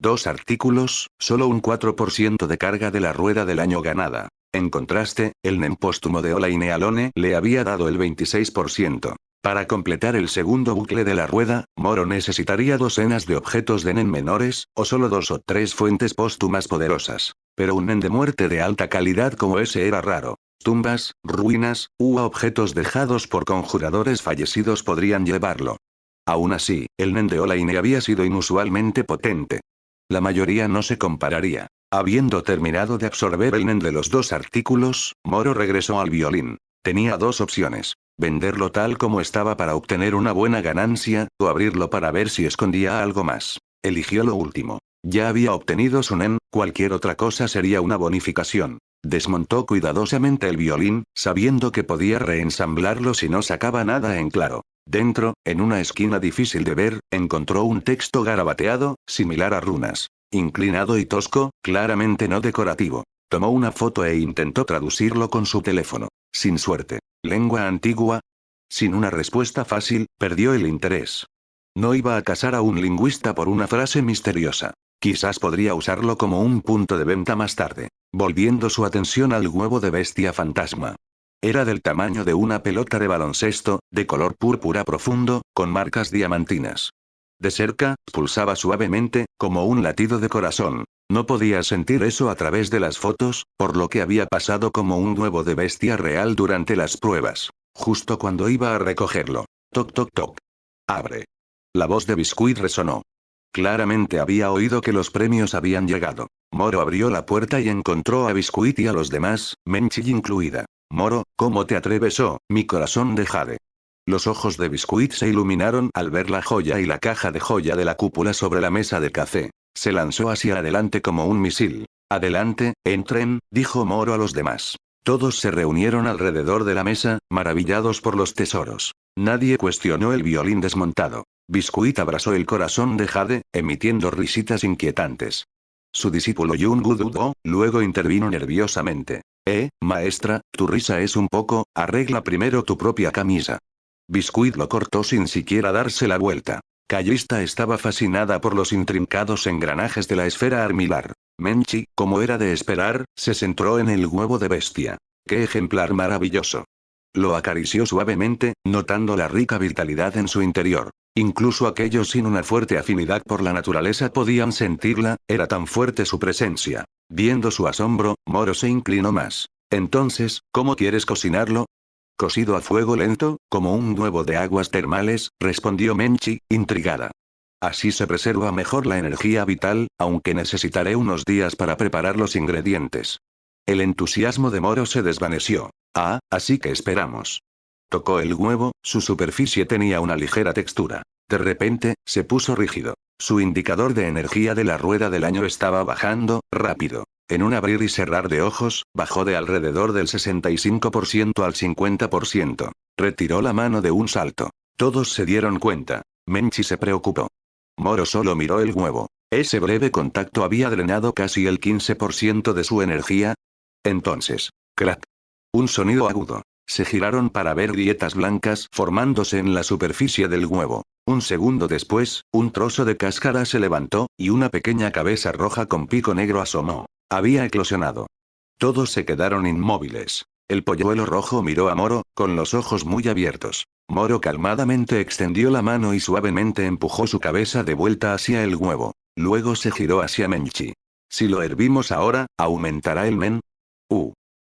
2 artículos, solo un 4% de carga de la rueda del año ganada. En contraste, el NEN póstumo de Olaine Alone le había dado el 26%. Para completar el segundo bucle de la rueda, Moro necesitaría docenas de objetos de NEN menores, o solo 2 o 3 fuentes póstumas poderosas. Pero un NEN de muerte de alta calidad como ese era raro. Tumbas, ruinas, u objetos dejados por conjuradores fallecidos podrían llevarlo. Aún así, el NEN de Olaine había sido inusualmente potente. La mayoría no se compararía. Habiendo terminado de absorber el NEN de los 2 artículos, Moro regresó al violín. Tenía 2 opciones. Venderlo tal como estaba para obtener una buena ganancia, o abrirlo para ver si escondía algo más. Eligió lo último. Ya había obtenido su NEN, cualquier otra cosa sería una bonificación. Desmontó cuidadosamente el violín, sabiendo que podía reensamblarlo si no sacaba nada en claro. Dentro, en una esquina difícil de ver, encontró un texto garabateado, similar a runas. Inclinado y tosco, claramente no decorativo. Tomó una foto e intentó traducirlo con su teléfono. Sin suerte. ¿Lengua antigua? Sin una respuesta fácil, perdió el interés. No iba a casar a un lingüista por una frase misteriosa. Quizás podría usarlo como un punto de venta más tarde. Volviendo su atención al huevo de bestia fantasma. Era del tamaño de una pelota de baloncesto, de color púrpura profundo, con marcas diamantinas. De cerca, pulsaba suavemente, como un latido de corazón. No podía sentir eso a través de las fotos, por lo que había pasado como un huevo de bestia real durante las pruebas. Justo cuando iba a recogerlo. Toc toc toc. Abre. La voz de Biscuit resonó. Claramente había oído que los premios habían llegado. Moro abrió la puerta y encontró a Biscuit y a los demás, Menchi incluida. Moro, ¿cómo te atreves? Oh, mi corazón de jade. Los ojos de Biscuit se iluminaron al ver la joya y la caja de joya de la cúpula sobre la mesa de café. Se lanzó hacia adelante como un misil. Adelante, entren, dijo Moro a los demás. Todos se reunieron alrededor de la mesa, maravillados por los tesoros. Nadie cuestionó el violín desmontado. Biscuit abrazó el corazón de Jade, emitiendo risitas inquietantes. Su discípulo Jungwoo dudó, luego intervino nerviosamente. Maestra, tu risa es un poco, arregla primero tu propia camisa. Biscuit lo cortó sin siquiera darse la vuelta. Callista estaba fascinada por los intrincados engranajes de la esfera armilar. Menchi, como era de esperar, se centró en el huevo de bestia. ¡Qué ejemplar maravilloso! Lo acarició suavemente, notando la rica vitalidad en su interior. Incluso aquellos sin una fuerte afinidad por la naturaleza podían sentirla, era tan fuerte su presencia. Viendo su asombro, Moro se inclinó más. Entonces, ¿cómo quieres cocinarlo? Cocido a fuego lento, como un huevo de aguas termales, respondió Menchi, intrigada. Así se preserva mejor la energía vital, aunque necesitaré unos días para preparar los ingredientes. El entusiasmo de Moro se desvaneció. Así que esperamos. Tocó el huevo, su superficie tenía una ligera textura. De repente, se puso rígido. Su indicador de energía de la rueda del año estaba bajando, rápido. En un abrir y cerrar de ojos, bajó de alrededor del 65% al 50%. Retiró la mano de un salto. Todos se dieron cuenta. Menchi se preocupó. Moro solo miró el huevo. Ese breve contacto había drenado casi el 15% de su energía. Entonces, crack. Un sonido agudo. Se giraron para ver grietas blancas formándose en la superficie del huevo. Un segundo después, un trozo de cáscara se levantó, y una pequeña cabeza roja con pico negro asomó. Había eclosionado. Todos se quedaron inmóviles. El polluelo rojo miró a Moro, con los ojos muy abiertos. Moro calmadamente extendió la mano y suavemente empujó su cabeza de vuelta hacia el huevo. Luego se giró hacia Menchi. Si lo hervimos ahora, ¿aumentará el men?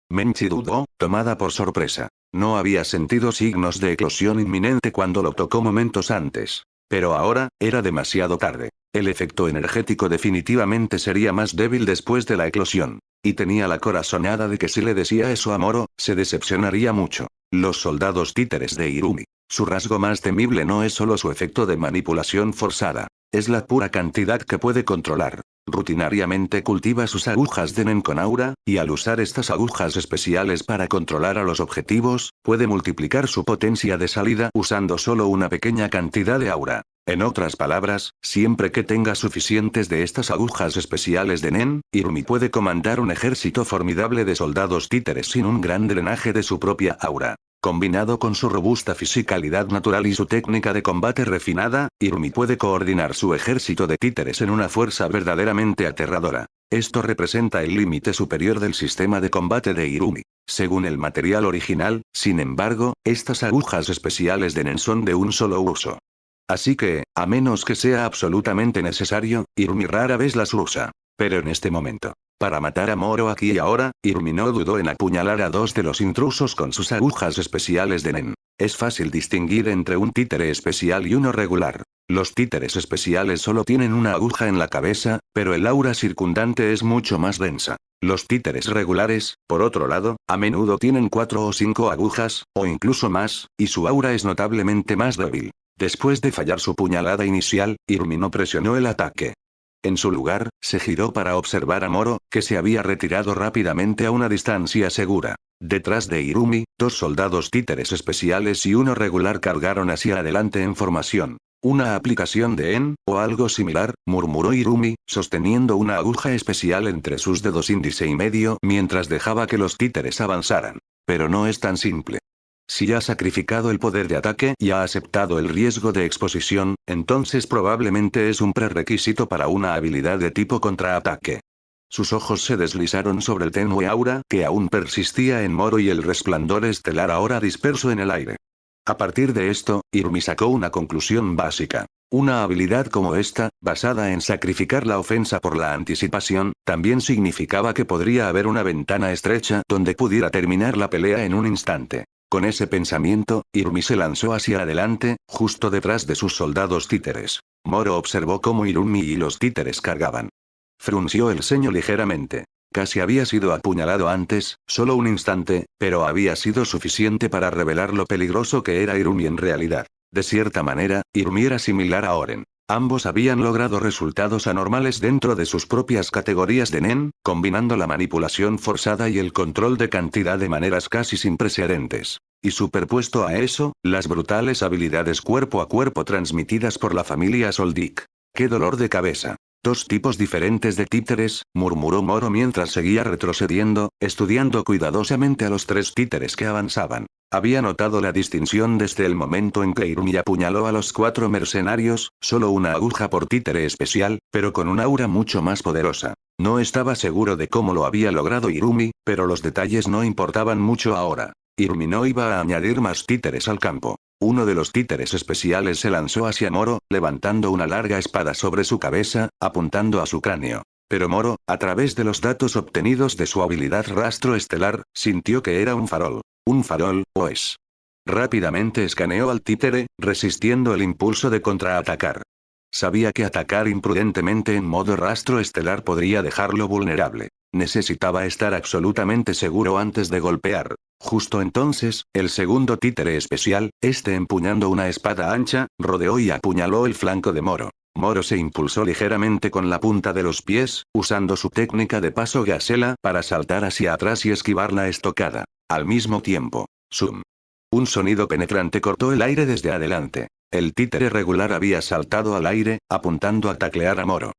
Menchi dudó, tomada por sorpresa. No había sentido signos de eclosión inminente cuando lo tocó momentos antes. Pero ahora, era demasiado tarde. El efecto energético definitivamente sería más débil después de la eclosión. Y tenía la corazonada de que si le decía eso a Moro, se decepcionaría mucho. Los soldados títeres de Irumi. Su rasgo más temible no es solo su efecto de manipulación forzada. Es la pura cantidad que puede controlar. Rutinariamente cultiva sus agujas de Nen con aura, y al usar estas agujas especiales para controlar a los objetivos, puede multiplicar su potencia de salida usando solo una pequeña cantidad de aura. En otras palabras, siempre que tenga suficientes de estas agujas especiales de Nen, Irumi puede comandar un ejército formidable de soldados títeres sin un gran drenaje de su propia aura. Combinado con su robusta fisicalidad natural y su técnica de combate refinada, Irumi puede coordinar su ejército de títeres en una fuerza verdaderamente aterradora. Esto representa el límite superior del sistema de combate de Irumi. Según el material original, sin embargo, estas agujas especiales de Nen son de un solo uso. Así que, a menos que sea absolutamente necesario, Irumi rara vez las usa. Pero en este momento, para matar a Moro aquí y ahora, Irumi no dudó en apuñalar a dos de los intrusos con sus agujas especiales de Nen. Es fácil distinguir entre un títere especial y uno regular. Los títeres especiales solo tienen una aguja en la cabeza, pero el aura circundante es mucho más densa. Los títeres regulares, por otro lado, a menudo tienen 4 o 5 agujas, o incluso más, y su aura es notablemente más débil. Después de fallar su puñalada inicial, Irumi no presionó el ataque. En su lugar, se giró para observar a Moro, que se había retirado rápidamente a una distancia segura. Detrás de Irumi, 2 soldados títeres especiales y uno regular cargaron hacia adelante en formación. Una aplicación de En, o algo similar, murmuró Irumi, sosteniendo una aguja especial entre sus dedos índice y medio mientras dejaba que los títeres avanzaran. Pero no es tan simple. Si ha sacrificado el poder de ataque y ha aceptado el riesgo de exposición, entonces probablemente es un prerequisito para una habilidad de tipo contraataque. Sus ojos se deslizaron sobre el tenue aura que aún persistía en Moro y el resplandor estelar ahora disperso en el aire. A partir de esto, Irumi sacó una conclusión básica. Una habilidad como esta, basada en sacrificar la ofensa por la anticipación, también significaba que podría haber una ventana estrecha donde pudiera terminar la pelea en un instante. Con ese pensamiento, Irumi se lanzó hacia adelante, justo detrás de sus soldados títeres. Moro observó cómo Irumi y los títeres cargaban. Frunció el ceño ligeramente. Casi había sido apuñalado antes, solo un instante, pero había sido suficiente para revelar lo peligroso que era Irumi en realidad. De cierta manera, Irumi era similar a Oren. Ambos habían logrado resultados anormales dentro de sus propias categorías de Nen, combinando la manipulación forzada y el control de cantidad de maneras casi sin precedentes. Y superpuesto a eso, las brutales habilidades cuerpo a cuerpo transmitidas por la familia Soldik. ¡Qué dolor de cabeza! 2 tipos diferentes de títeres, murmuró Moro mientras seguía retrocediendo, estudiando cuidadosamente a los 3 títeres que avanzaban. Había notado la distinción desde el momento en que Irumi apuñaló a los 4 mercenarios, solo una aguja por títere especial, pero con un aura mucho más poderosa. No estaba seguro de cómo lo había logrado Irumi, pero los detalles no importaban mucho ahora. Irumi no iba a añadir más títeres al campo. Uno de los títeres especiales se lanzó hacia Moro, levantando una larga espada sobre su cabeza, apuntando a su cráneo. Pero Moro, a través de los datos obtenidos de su habilidad rastro estelar, sintió que era un farol. Un farol, o es. Rápidamente escaneó al títere, resistiendo el impulso de contraatacar. Sabía que atacar imprudentemente en modo rastro estelar podría dejarlo vulnerable. Necesitaba estar absolutamente seguro antes de golpear. Justo entonces, el segundo títere especial, empuñando una espada ancha, rodeó y apuñaló el flanco de Moro. Moro se impulsó ligeramente con la punta de los pies, usando su técnica de paso gacela para saltar hacia atrás y esquivar la estocada. Al mismo tiempo, ¡zum! Un sonido penetrante cortó el aire desde adelante. El títere regular había saltado al aire, apuntando a taclear a Moro.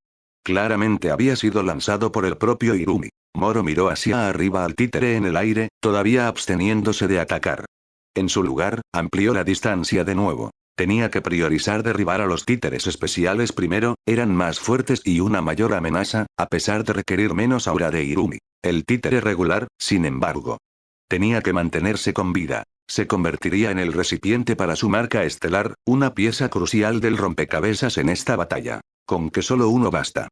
Claramente había sido lanzado por el propio Irumi. Moro miró hacia arriba al títere en el aire, todavía absteniéndose de atacar. En su lugar, amplió la distancia de nuevo. Tenía que priorizar derribar a los títeres especiales primero, eran más fuertes y una mayor amenaza, a pesar de requerir menos aura de Irumi. El títere regular, sin embargo, tenía que mantenerse con vida. Se convertiría en el recipiente para su marca estelar, una pieza crucial del rompecabezas en esta batalla. Con que solo uno basta.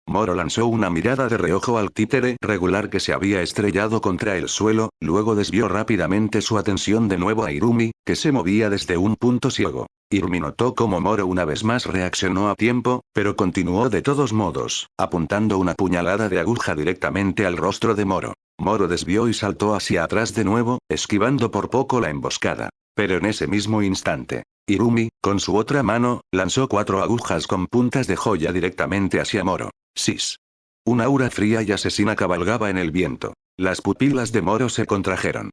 Moro lanzó una mirada de reojo al títere regular que se había estrellado contra el suelo, luego desvió rápidamente su atención de nuevo a Irumi, que se movía desde un punto ciego. Irumi notó cómo Moro una vez más reaccionó a tiempo, pero continuó de todos modos, apuntando una puñalada de aguja directamente al rostro de Moro. Moro desvió y saltó hacia atrás de nuevo, esquivando por poco la emboscada. Pero en ese mismo instante, Irumi, con su otra mano, lanzó 4 agujas con puntas de joya directamente hacia Moro. ¡Sis! Una aura fría y asesina cabalgaba en el viento. Las pupilas de Moro se contrajeron.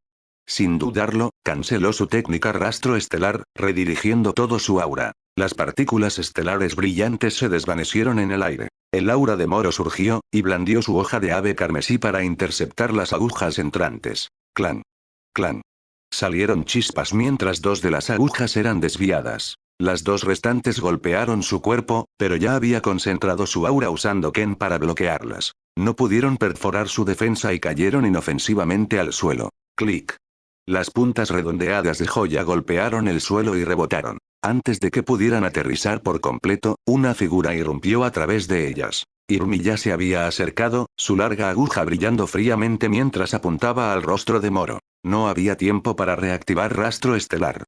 Sin dudarlo, canceló su técnica rastro estelar, redirigiendo todo su aura. Las partículas estelares brillantes se desvanecieron en el aire. El aura de Moro surgió, y blandió su hoja de ave carmesí para interceptar las agujas entrantes. Clan. Clan. Salieron chispas mientras 2 de las agujas eran desviadas. Las 2 restantes golpearon su cuerpo, pero ya había concentrado su aura usando Ken para bloquearlas. No pudieron perforar su defensa y cayeron inofensivamente al suelo. Clic. Las puntas redondeadas de joya golpearon el suelo y rebotaron. Antes de que pudieran aterrizar por completo, una figura irrumpió a través de ellas. Irumi ya se había acercado, su larga aguja brillando fríamente mientras apuntaba al rostro de Moro. No había tiempo para reactivar rastro estelar.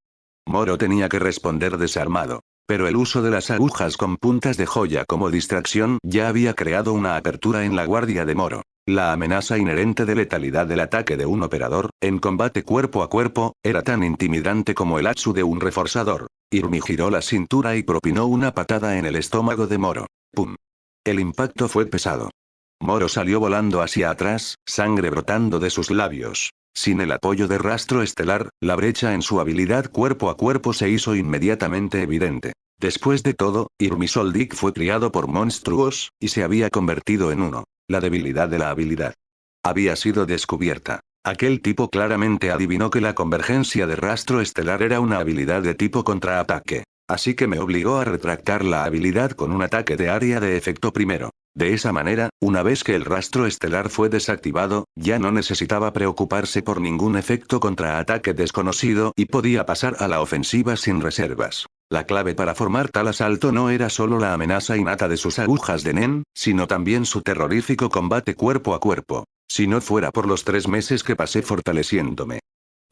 Moro tenía que responder desarmado. Pero el uso de las agujas con puntas de joya como distracción ya había creado una apertura en la guardia de Moro. La amenaza inherente de letalidad del ataque de un operador, en combate cuerpo a cuerpo, era tan intimidante como el atsu de un reforzador. Irumi giró la cintura y propinó una patada en el estómago de Moro. ¡Pum! El impacto fue pesado. Moro salió volando hacia atrás, sangre brotando de sus labios. Sin el apoyo de rastro estelar, la brecha en su habilidad cuerpo a cuerpo se hizo inmediatamente evidente. Después de todo, Irumi Soldic fue criado por monstruos, y se había convertido en uno. La debilidad de la habilidad había sido descubierta. Aquel tipo claramente adivinó que la convergencia de rastro estelar era una habilidad de tipo contraataque. Así que me obligó a retractar la habilidad con un ataque de área de efecto primero. De esa manera, una vez que el rastro estelar fue desactivado, ya no necesitaba preocuparse por ningún efecto contraataque desconocido y podía pasar a la ofensiva sin reservas. La clave para formar tal asalto no era solo la amenaza innata de sus agujas de Nen, sino también su terrorífico combate cuerpo a cuerpo. Si no fuera por los 3 meses que pasé fortaleciéndome,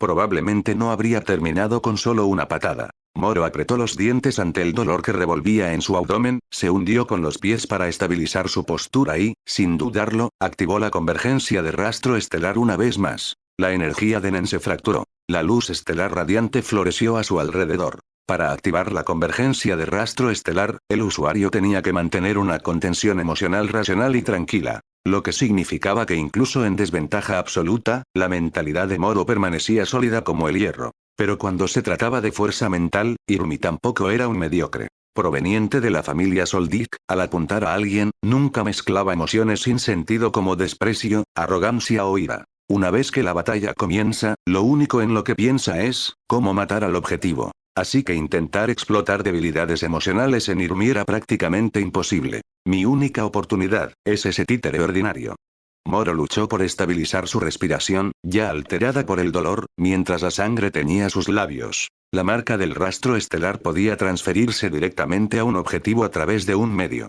probablemente no habría terminado con solo una patada. Moro apretó los dientes ante el dolor que revolvía en su abdomen, se hundió con los pies para estabilizar su postura y, sin dudarlo, activó la convergencia de rastro estelar una vez más. La energía de Nen se fracturó. La luz estelar radiante floreció a su alrededor. Para activar la convergencia de rastro estelar, el usuario tenía que mantener una contención emocional racional y tranquila. Lo que significaba que incluso en desventaja absoluta, la mentalidad de Moro permanecía sólida como el hierro. Pero cuando se trataba de fuerza mental, Irumi tampoco era un mediocre. Proveniente de la familia Soldic, al apuntar a alguien, nunca mezclaba emociones sin sentido como desprecio, arrogancia o ira. Una vez que la batalla comienza, lo único en lo que piensa es, cómo matar al objetivo. Así que intentar explotar debilidades emocionales en Irumi era prácticamente imposible. Mi única oportunidad, es ese títere ordinario. Moro luchó por estabilizar su respiración, ya alterada por el dolor, mientras la sangre teñía sus labios. La marca del rastro estelar podía transferirse directamente a un objetivo a través de un medio.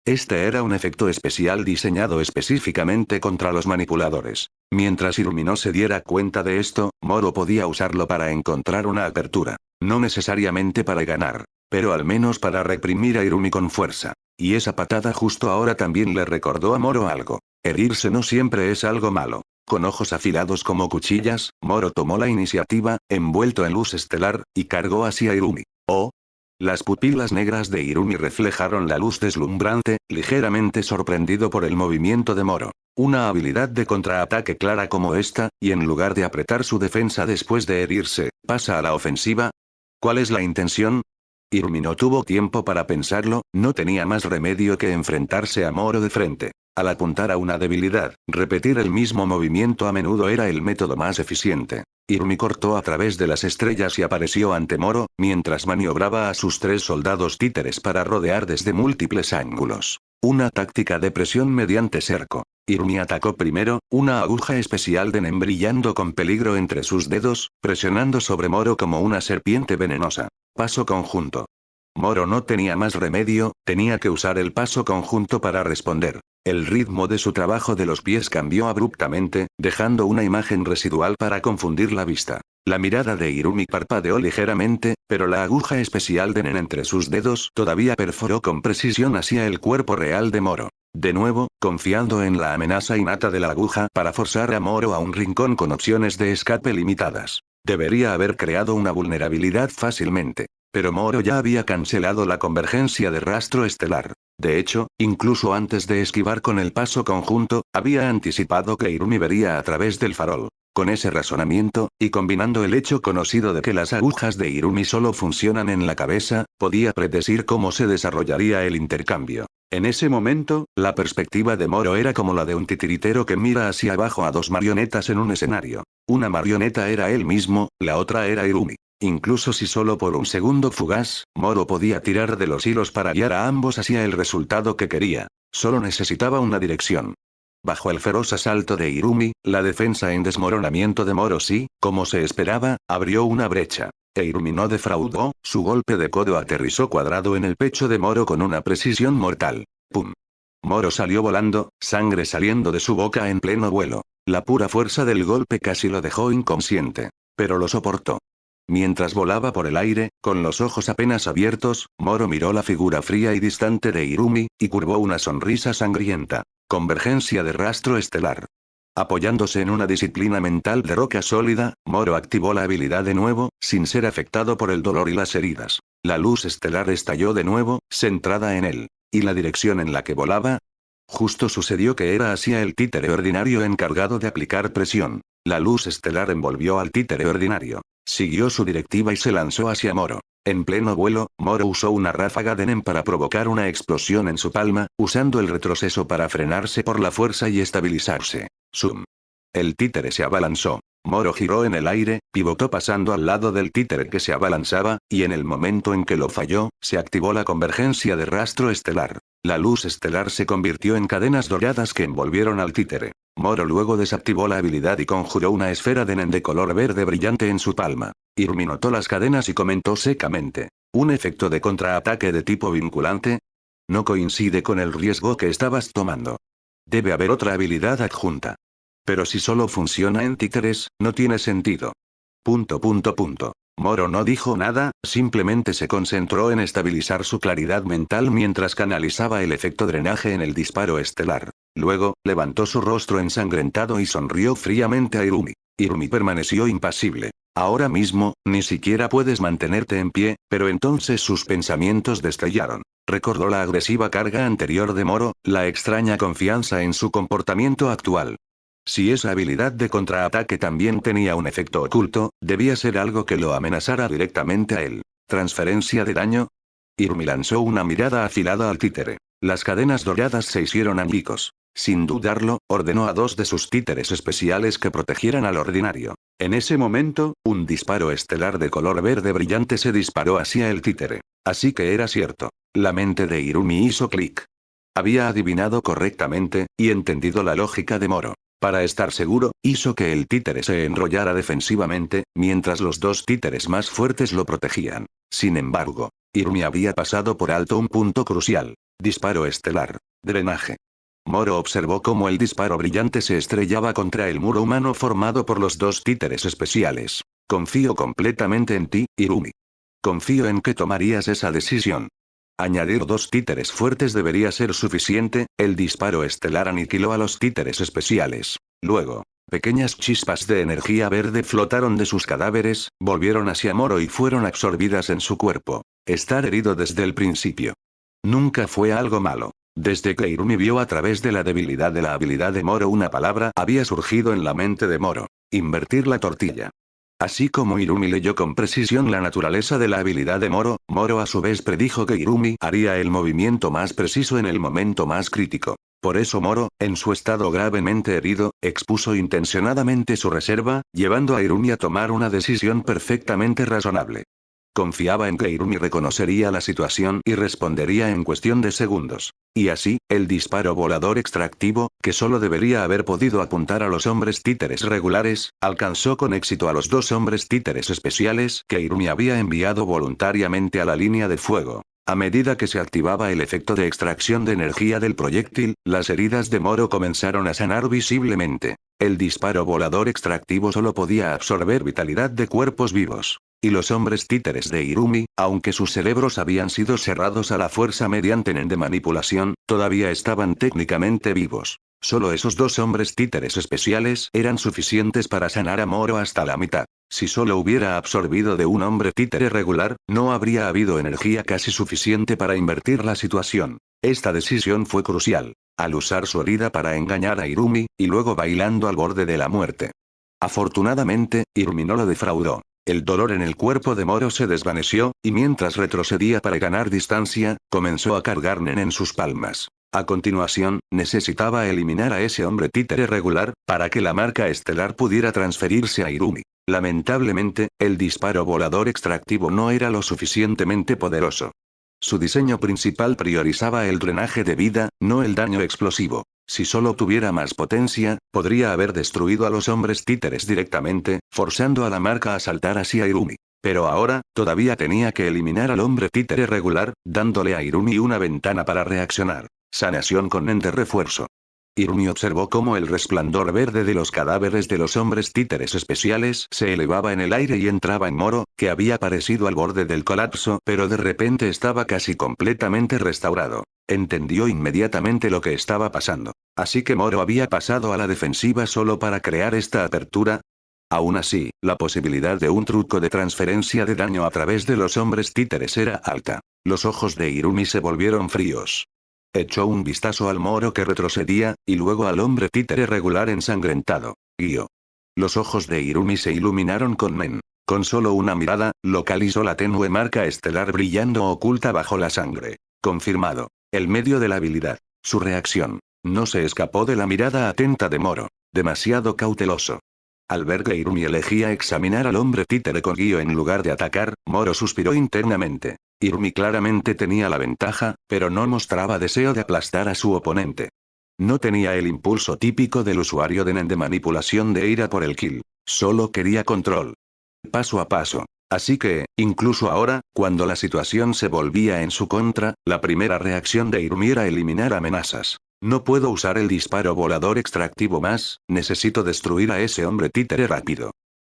Este era un efecto especial diseñado específicamente contra los manipuladores. Mientras Irumi no se diera cuenta de esto, Moro podía usarlo para encontrar una apertura. No necesariamente para ganar, pero al menos para reprimir a Irumi con fuerza. Y esa patada justo ahora también le recordó a Moro algo. Herirse no siempre es algo malo. Con ojos afilados como cuchillas, Moro tomó la iniciativa, envuelto en luz estelar, y cargó hacia Irumi. ¡Oh! Las pupilas negras de Irumi reflejaron la luz deslumbrante, ligeramente sorprendido por el movimiento de Moro. Una habilidad de contraataque clara como esta, y en lugar de apretar su defensa después de herirse, pasa a la ofensiva. ¿Cuál es la intención? Irumi no tuvo tiempo para pensarlo, no tenía más remedio que enfrentarse a Moro de frente. Al apuntar a una debilidad, repetir el mismo movimiento a menudo era el método más eficiente. Irumi cortó a través de las estrellas y apareció ante Moro, mientras maniobraba a sus 3 soldados títeres para rodear desde múltiples ángulos. Una táctica de presión mediante cerco. Irumi atacó primero, una aguja especial de Nen brillando con peligro entre sus dedos, presionando sobre Moro como una serpiente venenosa. Paso conjunto. Moro no tenía más remedio, tenía que usar el paso conjunto para responder. El ritmo de su trabajo de los pies cambió abruptamente, dejando una imagen residual para confundir la vista. La mirada de Irumi parpadeó ligeramente, pero la aguja especial de Nen entre sus dedos todavía perforó con precisión hacia el cuerpo real de Moro. De nuevo, confiando en la amenaza innata de la aguja para forzar a Moro a un rincón con opciones de escape limitadas. Debería haber creado una vulnerabilidad fácilmente. Pero Moro ya había cancelado la convergencia de rastro estelar. De hecho, incluso antes de esquivar con el paso conjunto, había anticipado que Irumi vería a través del farol. Con ese razonamiento, y combinando el hecho conocido de que las agujas de Irumi solo funcionan en la cabeza, podía predecir cómo se desarrollaría el intercambio. En ese momento, la perspectiva de Moro era como la de un titiritero que mira hacia abajo a dos marionetas en un escenario. Una marioneta era él mismo, la otra era Irumi. Incluso si solo por un segundo fugaz, Moro podía tirar de los hilos para guiar a ambos hacia el resultado que quería. Solo necesitaba una dirección. Bajo el feroz asalto de Irumi, la defensa en desmoronamiento de Moro sí, como se esperaba, abrió una brecha. E Irumi no defraudó, su golpe de codo aterrizó cuadrado en el pecho de Moro con una precisión mortal. ¡Pum! Moro salió volando, sangre saliendo de su boca en pleno vuelo. La pura fuerza del golpe casi lo dejó inconsciente. Pero lo soportó. Mientras volaba por el aire, con los ojos apenas abiertos, Moro miró la figura fría y distante de Irumi, y curvó una sonrisa sangrienta. Convergencia de rastro estelar. Apoyándose en una disciplina mental de roca sólida, Moro activó la habilidad de nuevo, sin ser afectado por el dolor y las heridas. La luz estelar estalló de nuevo, centrada en él. ¿Y la dirección en la que volaba? Justo sucedió que era hacia el títere ordinario encargado de aplicar presión. La luz estelar envolvió al títere ordinario. Siguió su directiva y se lanzó hacia Moro. En pleno vuelo, Moro usó una ráfaga de Nen para provocar una explosión en su palma, usando el retroceso para frenarse por la fuerza y estabilizarse. ¡Zum! El títere se abalanzó. Moro giró en el aire, pivotó pasando al lado del títere que se abalanzaba, y en el momento en que lo falló, se activó la convergencia de rastro estelar. La luz estelar se convirtió en cadenas doradas que envolvieron al títere. Moro luego desactivó la habilidad y conjuró una esfera de Nen de color verde brillante en su palma. Irumi notó las cadenas y comentó secamente. ¿Un efecto de contraataque de tipo vinculante? No coincide con el riesgo que estabas tomando. Debe haber otra habilidad adjunta. Pero si solo funciona en títeres, no tiene sentido. Moro no dijo nada, simplemente se concentró en estabilizar su claridad mental mientras canalizaba el efecto drenaje en el disparo estelar. Luego, levantó su rostro ensangrentado y sonrió fríamente a Irumi. Irumi permaneció impasible. Ahora mismo, ni siquiera puedes mantenerte en pie, pero entonces sus pensamientos destellaron. Recordó la agresiva carga anterior de Moro, la extraña confianza en su comportamiento actual. Si esa habilidad de contraataque también tenía un efecto oculto, debía ser algo que lo amenazara directamente a él. ¿Transferencia de daño? Irumi lanzó una mirada afilada al títere. Las cadenas doradas se hicieron añicos. Sin dudarlo, ordenó a dos de sus títeres especiales que protegieran al ordinario. En ese momento, un disparo estelar de color verde brillante se disparó hacia el títere. Así que era cierto. La mente de Irumi hizo clic. Había adivinado correctamente, y entendido la lógica de Moro. Para estar seguro, hizo que el títere se enrollara defensivamente, mientras los dos títeres más fuertes lo protegían. Sin embargo, Irumi había pasado por alto un punto crucial. Disparo estelar. Drenaje. Moro observó cómo el disparo brillante se estrellaba contra el muro humano formado por los dos títeres especiales. Confío completamente en ti, Irumi. Confío en que tomarías esa decisión. Añadir dos títeres fuertes debería ser suficiente, el disparo estelar aniquiló a los títeres especiales. Luego, pequeñas chispas de energía verde flotaron de sus cadáveres, volvieron hacia Moro y fueron absorbidas en su cuerpo. Estar herido desde el principio. Nunca fue algo malo. Desde que Irumi vio a través de la debilidad de la habilidad de Moro una palabra había surgido en la mente de Moro. Invertir la tortilla. Así como Irumi leyó con precisión la naturaleza de la habilidad de Moro, Moro a su vez predijo que Irumi haría el movimiento más preciso en el momento más crítico. Por eso Moro, en su estado gravemente herido, expuso intencionadamente su reserva, llevando a Irumi a tomar una decisión perfectamente razonable. Confiaba en que Irumi reconocería la situación y respondería en cuestión de segundos. Y así, el disparo volador extractivo, que solo debería haber podido apuntar a los hombres títeres regulares, alcanzó con éxito a los dos hombres títeres especiales que Irumi había enviado voluntariamente a la línea de fuego. A medida que se activaba el efecto de extracción de energía del proyectil, las heridas de Moro comenzaron a sanar visiblemente. El disparo volador extractivo solo podía absorber vitalidad de cuerpos vivos. Y los hombres títeres de Irumi, aunque sus cerebros habían sido cerrados a la fuerza mediante nen de manipulación, todavía estaban técnicamente vivos. Solo esos dos hombres títeres especiales eran suficientes para sanar a Moro hasta la mitad. Si solo hubiera absorbido de un hombre títere regular, no habría habido energía casi suficiente para invertir la situación. Esta decisión fue crucial. Al usar su herida para engañar a Irumi, y luego bailando al borde de la muerte. Afortunadamente, Irumi no lo defraudó. El dolor en el cuerpo de Moro se desvaneció, y mientras retrocedía para ganar distancia, comenzó a cargar nen en sus palmas. A continuación, necesitaba eliminar a ese hombre títere regular, para que la marca estelar pudiera transferirse a Irumi. Lamentablemente, el disparo volador extractivo no era lo suficientemente poderoso. Su diseño principal priorizaba el drenaje de vida, no el daño explosivo. Si solo tuviera más potencia, podría haber destruido a los hombres títeres directamente, forzando a la marca a saltar hacia Irumi. Pero ahora, todavía tenía que eliminar al hombre títere regular, dándole a Irumi una ventana para reaccionar. Sanación con nen de refuerzo. Irumi observó cómo el resplandor verde de los cadáveres de los hombres títeres especiales se elevaba en el aire y entraba en Moro, que había parecido al borde del colapso, pero de repente estaba casi completamente restaurado. Entendió inmediatamente lo que estaba pasando. Así que Moro había pasado a la defensiva solo para crear esta apertura. Aún así, la posibilidad de un truco de transferencia de daño a través de los hombres títeres era alta. Los ojos de Irumi se volvieron fríos. Echó un vistazo al Moro que retrocedía, y luego al hombre títere regular ensangrentado. Guió. Los ojos de Irumi se iluminaron con nen. Con solo una mirada, localizó la tenue marca estelar brillando oculta bajo la sangre. Confirmado. El medio de la habilidad. Su reacción. No se escapó de la mirada atenta de Moro. Demasiado cauteloso. Al ver que Irumi elegía examinar al hombre títere con Guío en lugar de atacar, Moro suspiró internamente. Irumi claramente tenía la ventaja, pero no mostraba deseo de aplastar a su oponente. No tenía el impulso típico del usuario de nen de manipulación de ira por el kill. Solo quería control. Paso a paso. Así que, incluso ahora, cuando la situación se volvía en su contra, la primera reacción de Irumi era eliminar amenazas. No puedo usar el disparo volador extractivo más, necesito destruir a ese hombre títere rápido.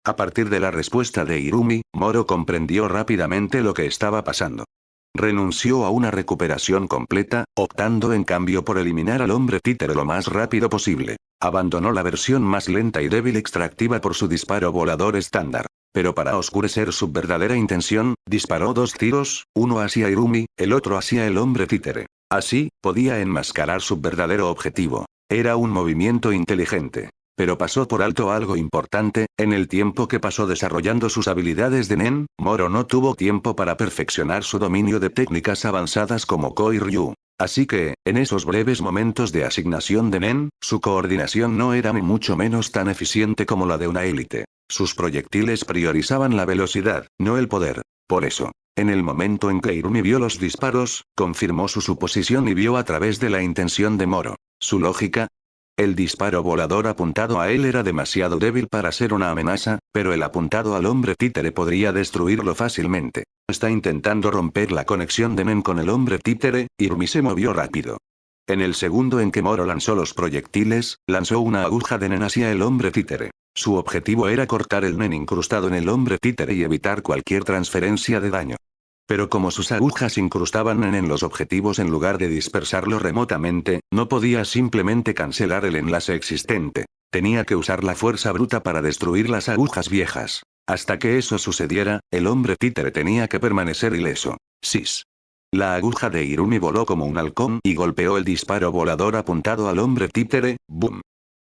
A partir de la respuesta de Irumi, Moro comprendió rápidamente lo que estaba pasando. Renunció a una recuperación completa, optando en cambio por eliminar al hombre títere lo más rápido posible. Abandonó la versión más lenta y débil extractiva por su disparo volador estándar. Pero para oscurecer su verdadera intención, disparó 2 tiros, uno hacia Irumi, el otro hacia el hombre títere. Así, podía enmascarar su verdadero objetivo. Era un movimiento inteligente. Pero pasó por alto algo importante, en el tiempo que pasó desarrollando sus habilidades de nen, Moro no tuvo tiempo para perfeccionar su dominio de técnicas avanzadas como Koi-Ryu. Así que, en esos breves momentos de asignación de nen, su coordinación no era ni mucho menos tan eficiente como la de una élite. Sus proyectiles priorizaban la velocidad, no el poder. Por eso, en el momento en que Irumi vio los disparos, confirmó su suposición y vio a través de la intención de Moro. Su lógica. El disparo volador apuntado a él era demasiado débil para ser una amenaza, pero el apuntado al hombre títere podría destruirlo fácilmente. Está intentando romper la conexión de nen con el hombre títere, Irumi se movió rápido. En el segundo en que Moro lanzó los proyectiles, lanzó una aguja de nen hacia el hombre títere. Su objetivo era cortar el nen incrustado en el hombre títere y evitar cualquier transferencia de daño. Pero como sus agujas incrustaban en los objetivos en lugar de dispersarlo remotamente, no podía simplemente cancelar el enlace existente. Tenía que usar la fuerza bruta para destruir las agujas viejas. Hasta que eso sucediera, el hombre títere tenía que permanecer ileso. Sis. La aguja de Irumi voló como un halcón y golpeó el disparo volador apuntado al hombre títere, ¡boom!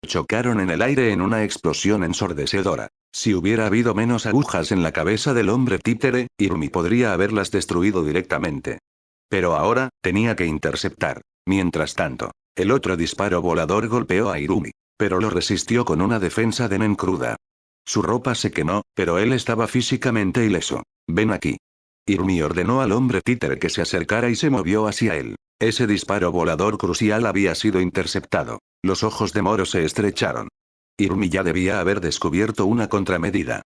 Chocaron en el aire en una explosión ensordecedora. Si hubiera habido menos agujas en la cabeza del hombre títere, Irumi podría haberlas destruido directamente. Pero ahora, tenía que interceptar. Mientras tanto, el otro disparo volador golpeó a Irumi, pero lo resistió con una defensa de nen cruda. Su ropa se quemó, pero él estaba físicamente ileso. Ven aquí. Irumi ordenó al hombre títere que se acercara y se movió hacia él. Ese disparo volador crucial había sido interceptado. Los ojos de Moro se estrecharon. Irumi ya debía haber descubierto una contramedida.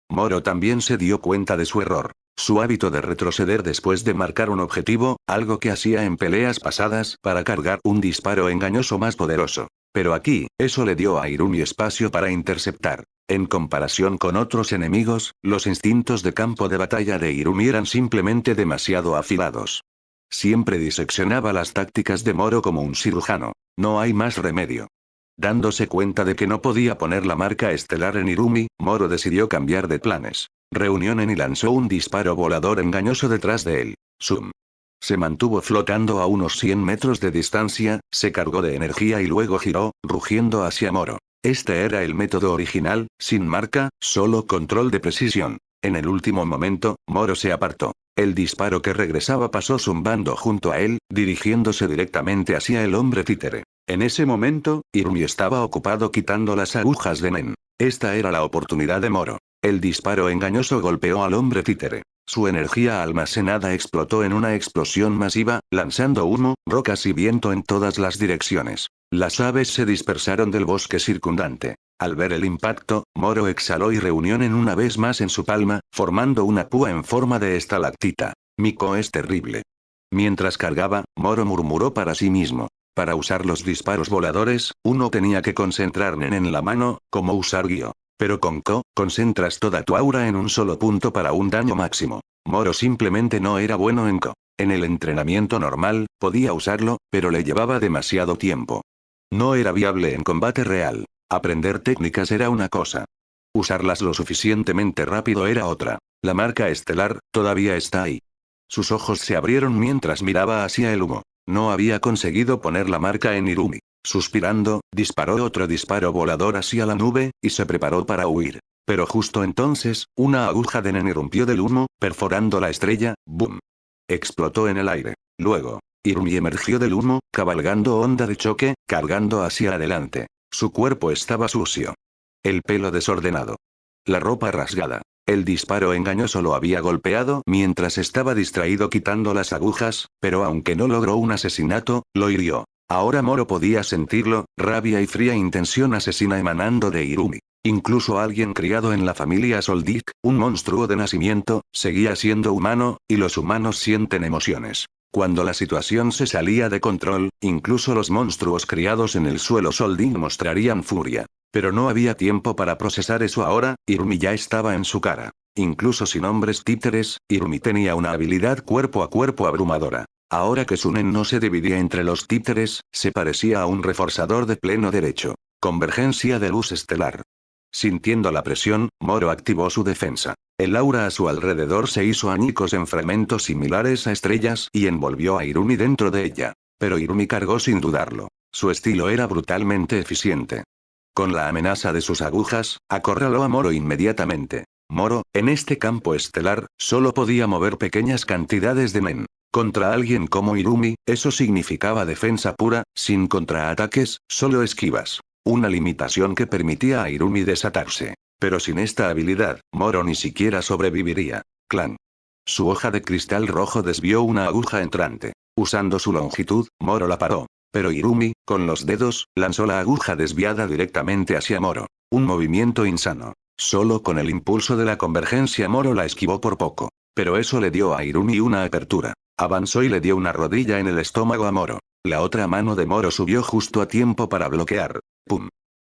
Moro también se dio cuenta de su error. Su hábito de retroceder después de marcar un objetivo, algo que hacía en peleas pasadas para cargar un disparo engañoso más poderoso. Pero aquí, eso le dio a Irumi espacio para interceptar. En comparación con otros enemigos, los instintos de campo de batalla de Irumi eran simplemente demasiado afilados. Siempre diseccionaba las tácticas de Moro como un cirujano. No hay más remedio. Dándose cuenta de que no podía poner la marca estelar en Irumi, Moro decidió cambiar de planes. Reunión y lanzó un disparo volador engañoso detrás de él. Zoom. Se mantuvo flotando a unos 100 metros de distancia, se cargó de energía y luego giró, rugiendo hacia Moro. Este era el método original, sin marca, solo control de precisión. En el último momento, Moro se apartó. El disparo que regresaba pasó zumbando junto a él, dirigiéndose directamente hacia el hombre títere. En ese momento, Irumi estaba ocupado quitando las agujas de Nen. Esta era la oportunidad de Moro. El disparo engañoso golpeó al hombre títere. Su energía almacenada explotó en una explosión masiva, lanzando humo, rocas y viento en todas las direcciones. Las aves se dispersaron del bosque circundante. Al ver el impacto, Moro exhaló y reunió en una vez más en su palma, formando una púa en forma de estalactita. Miko es terrible. Mientras cargaba, Moro murmuró para sí mismo. Para usar los disparos voladores, uno tenía que concentrar Nen en la mano, como usar Gyo. Pero con Ko, concentras toda tu aura en un solo punto para un daño máximo. Moro simplemente no era bueno en Ko. En el entrenamiento normal, podía usarlo, pero le llevaba demasiado tiempo. No era viable en combate real. Aprender técnicas era una cosa. Usarlas lo suficientemente rápido era otra. La marca estelar, todavía está ahí. Sus ojos se abrieron mientras miraba hacia el humo. No había conseguido poner la marca en Irumi. Suspirando, disparó otro disparo volador hacia la nube, y se preparó para huir. Pero justo entonces, una aguja de Nen irrumpió del humo, perforando la estrella, ¡boom! Explotó en el aire. Luego, Irumi emergió del humo, cabalgando onda de choque, cargando hacia adelante. Su cuerpo estaba sucio. El pelo desordenado. La ropa rasgada. El disparo engañoso lo había golpeado mientras estaba distraído quitando las agujas, pero aunque no logró un asesinato, lo hirió. Ahora Moro podía sentirlo, rabia y fría intención asesina emanando de Irumi. Incluso alguien criado en la familia Soldik, un monstruo de nacimiento, seguía siendo humano, y los humanos sienten emociones. Cuando la situación se salía de control, incluso los monstruos criados en el suelo Soldik mostrarían furia. Pero no había tiempo para procesar eso ahora, Irumi ya estaba en su cara. Incluso sin hombres títeres, Irumi tenía una habilidad cuerpo a cuerpo abrumadora. Ahora que su Nen no se dividía entre los títeres, se parecía a un reforzador de pleno derecho. Convergencia de luz estelar. Sintiendo la presión, Moro activó su defensa. El aura a su alrededor se hizo añicos en fragmentos similares a estrellas y envolvió a Irumi dentro de ella. Pero Irumi cargó sin dudarlo. Su estilo era brutalmente eficiente. Con la amenaza de sus agujas, acorraló a Moro inmediatamente. Moro, en este campo estelar, solo podía mover pequeñas cantidades de Nen. Contra alguien como Irumi, eso significaba defensa pura, sin contraataques, solo esquivas. Una limitación que permitía a Irumi desatarse. Pero sin esta habilidad, Moro ni siquiera sobreviviría. Clan. Su hoja de cristal rojo desvió una aguja entrante. Usando su longitud, Moro la paró. Pero Irumi, con los dedos, lanzó la aguja desviada directamente hacia Moro. Un movimiento insano. Solo con el impulso de la convergencia Moro la esquivó por poco. Pero eso le dio a Irumi una apertura. Avanzó y le dio una rodilla en el estómago a Moro. La otra mano de Moro subió justo a tiempo para bloquear. ¡Pum!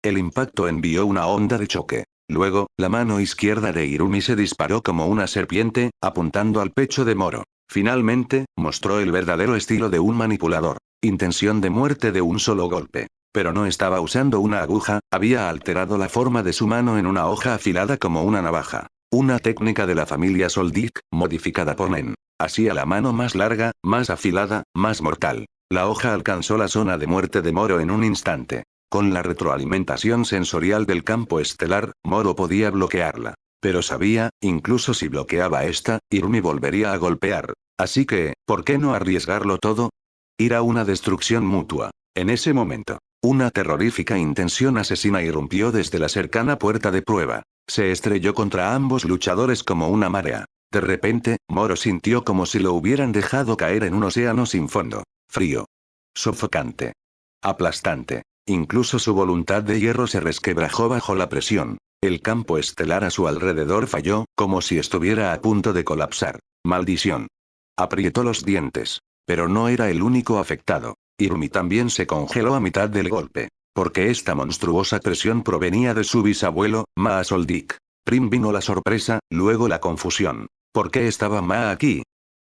El impacto envió una onda de choque. Luego, la mano izquierda de Irumi se disparó como una serpiente, apuntando al pecho de Moro. Finalmente, mostró el verdadero estilo de un manipulador. Intención de muerte de un solo golpe. Pero no estaba usando una aguja, había alterado la forma de su mano en una hoja afilada como una navaja. Una técnica de la familia Soldik, modificada por Nen. Hacía la mano más larga, más afilada, más mortal. La hoja alcanzó la zona de muerte de Moro en un instante. Con la retroalimentación sensorial del campo estelar, Moro podía bloquearla. Pero sabía, incluso si bloqueaba esta, Irumi volvería a golpear. Así que, ¿por qué no arriesgarlo todo? Ir a una destrucción mutua. En ese momento, una terrorífica intención asesina irrumpió desde la cercana puerta de prueba. Se estrelló contra ambos luchadores como una marea. De repente, Moro sintió como si lo hubieran dejado caer en un océano sin fondo. Frío. Sofocante. Aplastante. Incluso su voluntad de hierro se resquebrajó bajo la presión. El campo estelar a su alrededor falló, como si estuviera a punto de colapsar. ¡Maldición! Apretó los dientes. Pero no era el único afectado. Irumi también se congeló a mitad del golpe. Porque esta monstruosa presión provenía de su bisabuelo, Maa Soldik. Prim vino la sorpresa, luego la confusión. ¿Por qué estaba Maa aquí?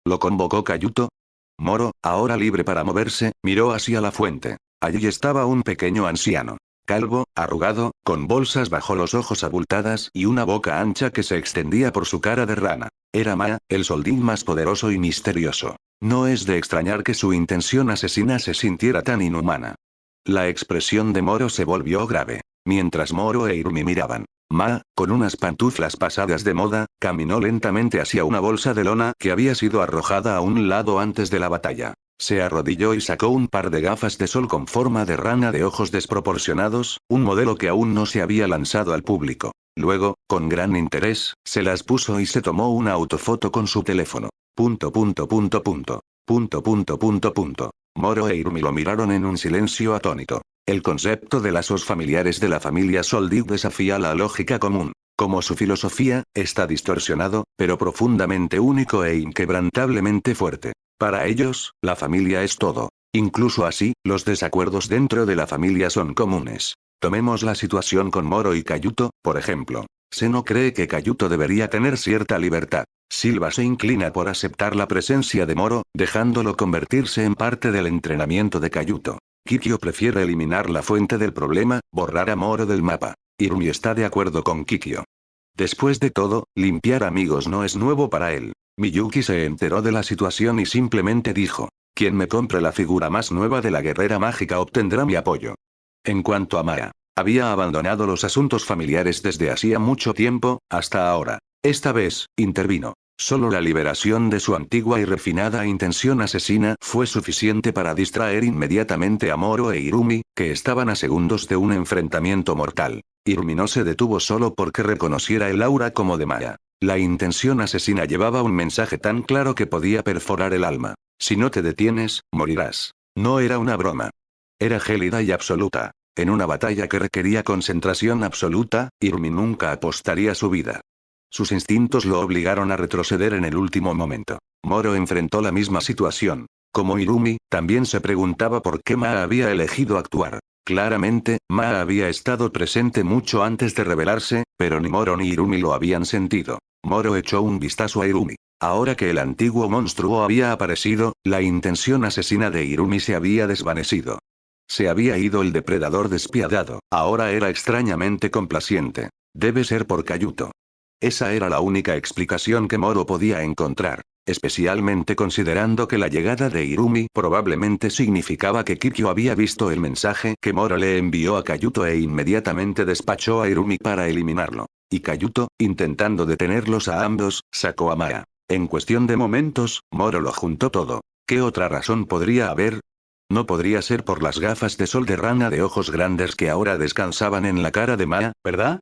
¿Lo convocó Kayuto? Moro, ahora libre para moverse, miró hacia la fuente. Allí estaba un pequeño anciano. Calvo, arrugado, con bolsas bajo los ojos abultadas y una boca ancha que se extendía por su cara de rana. Era Maa, el soldín más poderoso y misterioso. No es de extrañar que su intención asesina se sintiera tan inhumana. La expresión de Moro se volvió grave. Mientras Moro e Irumi miraban, Maa, con unas pantuflas pasadas de moda, caminó lentamente hacia una bolsa de lona que había sido arrojada a un lado antes de la batalla. Se arrodilló y sacó un par de gafas de sol con forma de rana de ojos desproporcionados, un modelo que aún no se había lanzado al público. Luego, con gran interés, se las puso y se tomó una autofoto con su teléfono. Moro e Irumi lo miraron en un silencio atónito. El concepto de lazos familiares de la familia Soldik desafía la lógica común. Como su filosofía, está distorsionado, pero profundamente único e inquebrantablemente fuerte. Para ellos, la familia es todo. Incluso así, los desacuerdos dentro de la familia son comunes. Tomemos la situación con Moro y Kayuto, por ejemplo. Seno cree que Kayuto debería tener cierta libertad. Silva se inclina por aceptar la presencia de Moro, dejándolo convertirse en parte del entrenamiento de Kayuto. Kikyo prefiere eliminar la fuente del problema, borrar a Moro del mapa. Irumi está de acuerdo con Kikyo. Después de todo, limpiar amigos no es nuevo para él. Miyuki se enteró de la situación y simplemente dijo: quien me compre la figura más nueva de la guerrera mágica obtendrá mi apoyo. En cuanto a Maa, había abandonado los asuntos familiares desde hacía mucho tiempo, hasta ahora. Esta vez, intervino. Solo la liberación de su antigua y refinada intención asesina fue suficiente para distraer inmediatamente a Moro e Irumi, que estaban a segundos de un enfrentamiento mortal. Irumi no se detuvo solo porque reconociera el aura como de Maa. La intención asesina llevaba un mensaje tan claro que podía perforar el alma. Si no te detienes, morirás. No era una broma. Era gélida y absoluta. En una batalla que requería concentración absoluta, Irumi nunca apostaría su vida. Sus instintos lo obligaron a retroceder en el último momento. Moro enfrentó la misma situación. Como Irumi, también se preguntaba por qué Maa había elegido actuar. Claramente, Maa había estado presente mucho antes de revelarse, pero ni Moro ni Irumi lo habían sentido. Moro echó un vistazo a Irumi. Ahora que el antiguo monstruo había aparecido, la intención asesina de Irumi se había desvanecido. Se había ido el depredador despiadado, ahora era extrañamente complaciente. Debe ser por Kayuto. Esa era la única explicación que Moro podía encontrar, especialmente considerando que la llegada de Irumi probablemente significaba que Kikyo había visto el mensaje que Moro le envió a Kayuto e inmediatamente despachó a Irumi para eliminarlo. Y Kayuto, intentando detenerlos a ambos, sacó a Maa. En cuestión de momentos, Moro lo juntó todo. ¿Qué otra razón podría haber? No podría ser por las gafas de sol de rana de ojos grandes que ahora descansaban en la cara de Maa, ¿verdad?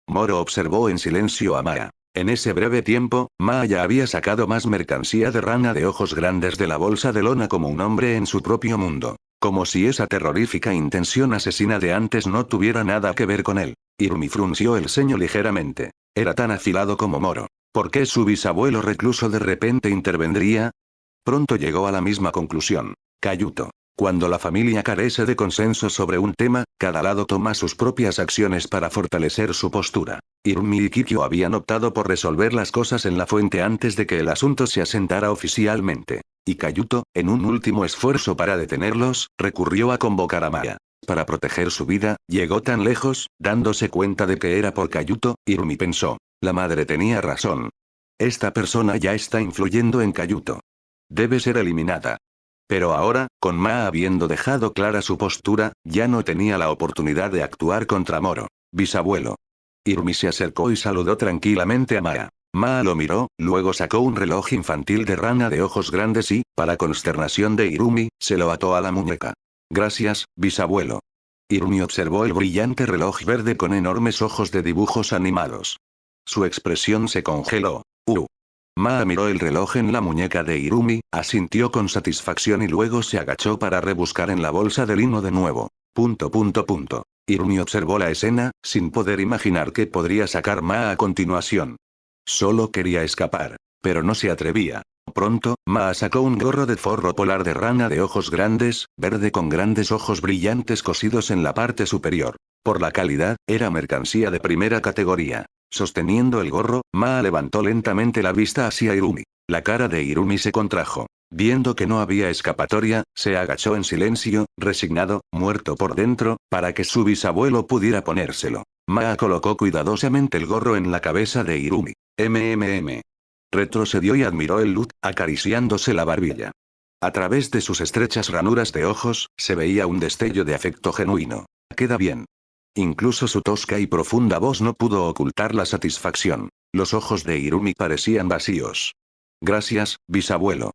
Moro observó en silencio a Maa. En ese breve tiempo, Maa ya había sacado más mercancía de rana de ojos grandes de la bolsa de lona como un hombre en su propio mundo. Como si esa terrorífica intención asesina de antes no tuviera nada que ver con él. Irumi frunció el ceño ligeramente. Era tan afilado como Moro. ¿Por qué su bisabuelo recluso de repente intervendría? Pronto llegó a la misma conclusión. Kayuto. Cuando la familia carece de consenso sobre un tema, cada lado toma sus propias acciones para fortalecer su postura. Irumi y Kikyo habían optado por resolver las cosas en la fuente antes de que el asunto se asentara oficialmente. Y Kayuto, en un último esfuerzo para detenerlos, recurrió a convocar a Maa. Para proteger su vida, llegó tan lejos, dándose cuenta de que era por Kayuto, Irumi pensó. La madre tenía razón. Esta persona ya está influyendo en Kayuto. Debe ser eliminada. Pero ahora, con Maa habiendo dejado clara su postura, ya no tenía la oportunidad de actuar contra Moro. Bisabuelo. Irumi se acercó y saludó tranquilamente a Maa. Maa lo miró, luego sacó un reloj infantil de rana de ojos grandes y, para consternación de Irumi, se lo ató a la muñeca. Gracias, bisabuelo. Irumi observó el brillante reloj verde con enormes ojos de dibujos animados. Su expresión se congeló. Maa miró el reloj en la muñeca de Irumi, asintió con satisfacción y luego se agachó para rebuscar en la bolsa de lino de nuevo. Irumi observó la escena, sin poder imaginar qué podría sacar Maa a continuación. Solo quería escapar, pero no se atrevía. Pronto, Maa sacó un gorro de forro polar de rana de ojos grandes, verde con grandes ojos brillantes cosidos en la parte superior. Por la calidad, era mercancía de primera categoría. Sosteniendo el gorro, Maa levantó lentamente la vista hacia Irumi. La cara de Irumi se contrajo. Viendo que no había escapatoria, se agachó en silencio, resignado, muerto por dentro, para que su bisabuelo pudiera ponérselo. Maa colocó cuidadosamente el gorro en la cabeza de Irumi. Retrocedió y admiró el Lut, acariciándose la barbilla. A través de sus estrechas ranuras de ojos, se veía un destello de afecto genuino. Queda bien. Incluso su tosca y profunda voz no pudo ocultar la satisfacción. Los ojos de Irumi parecían vacíos. Gracias, bisabuelo.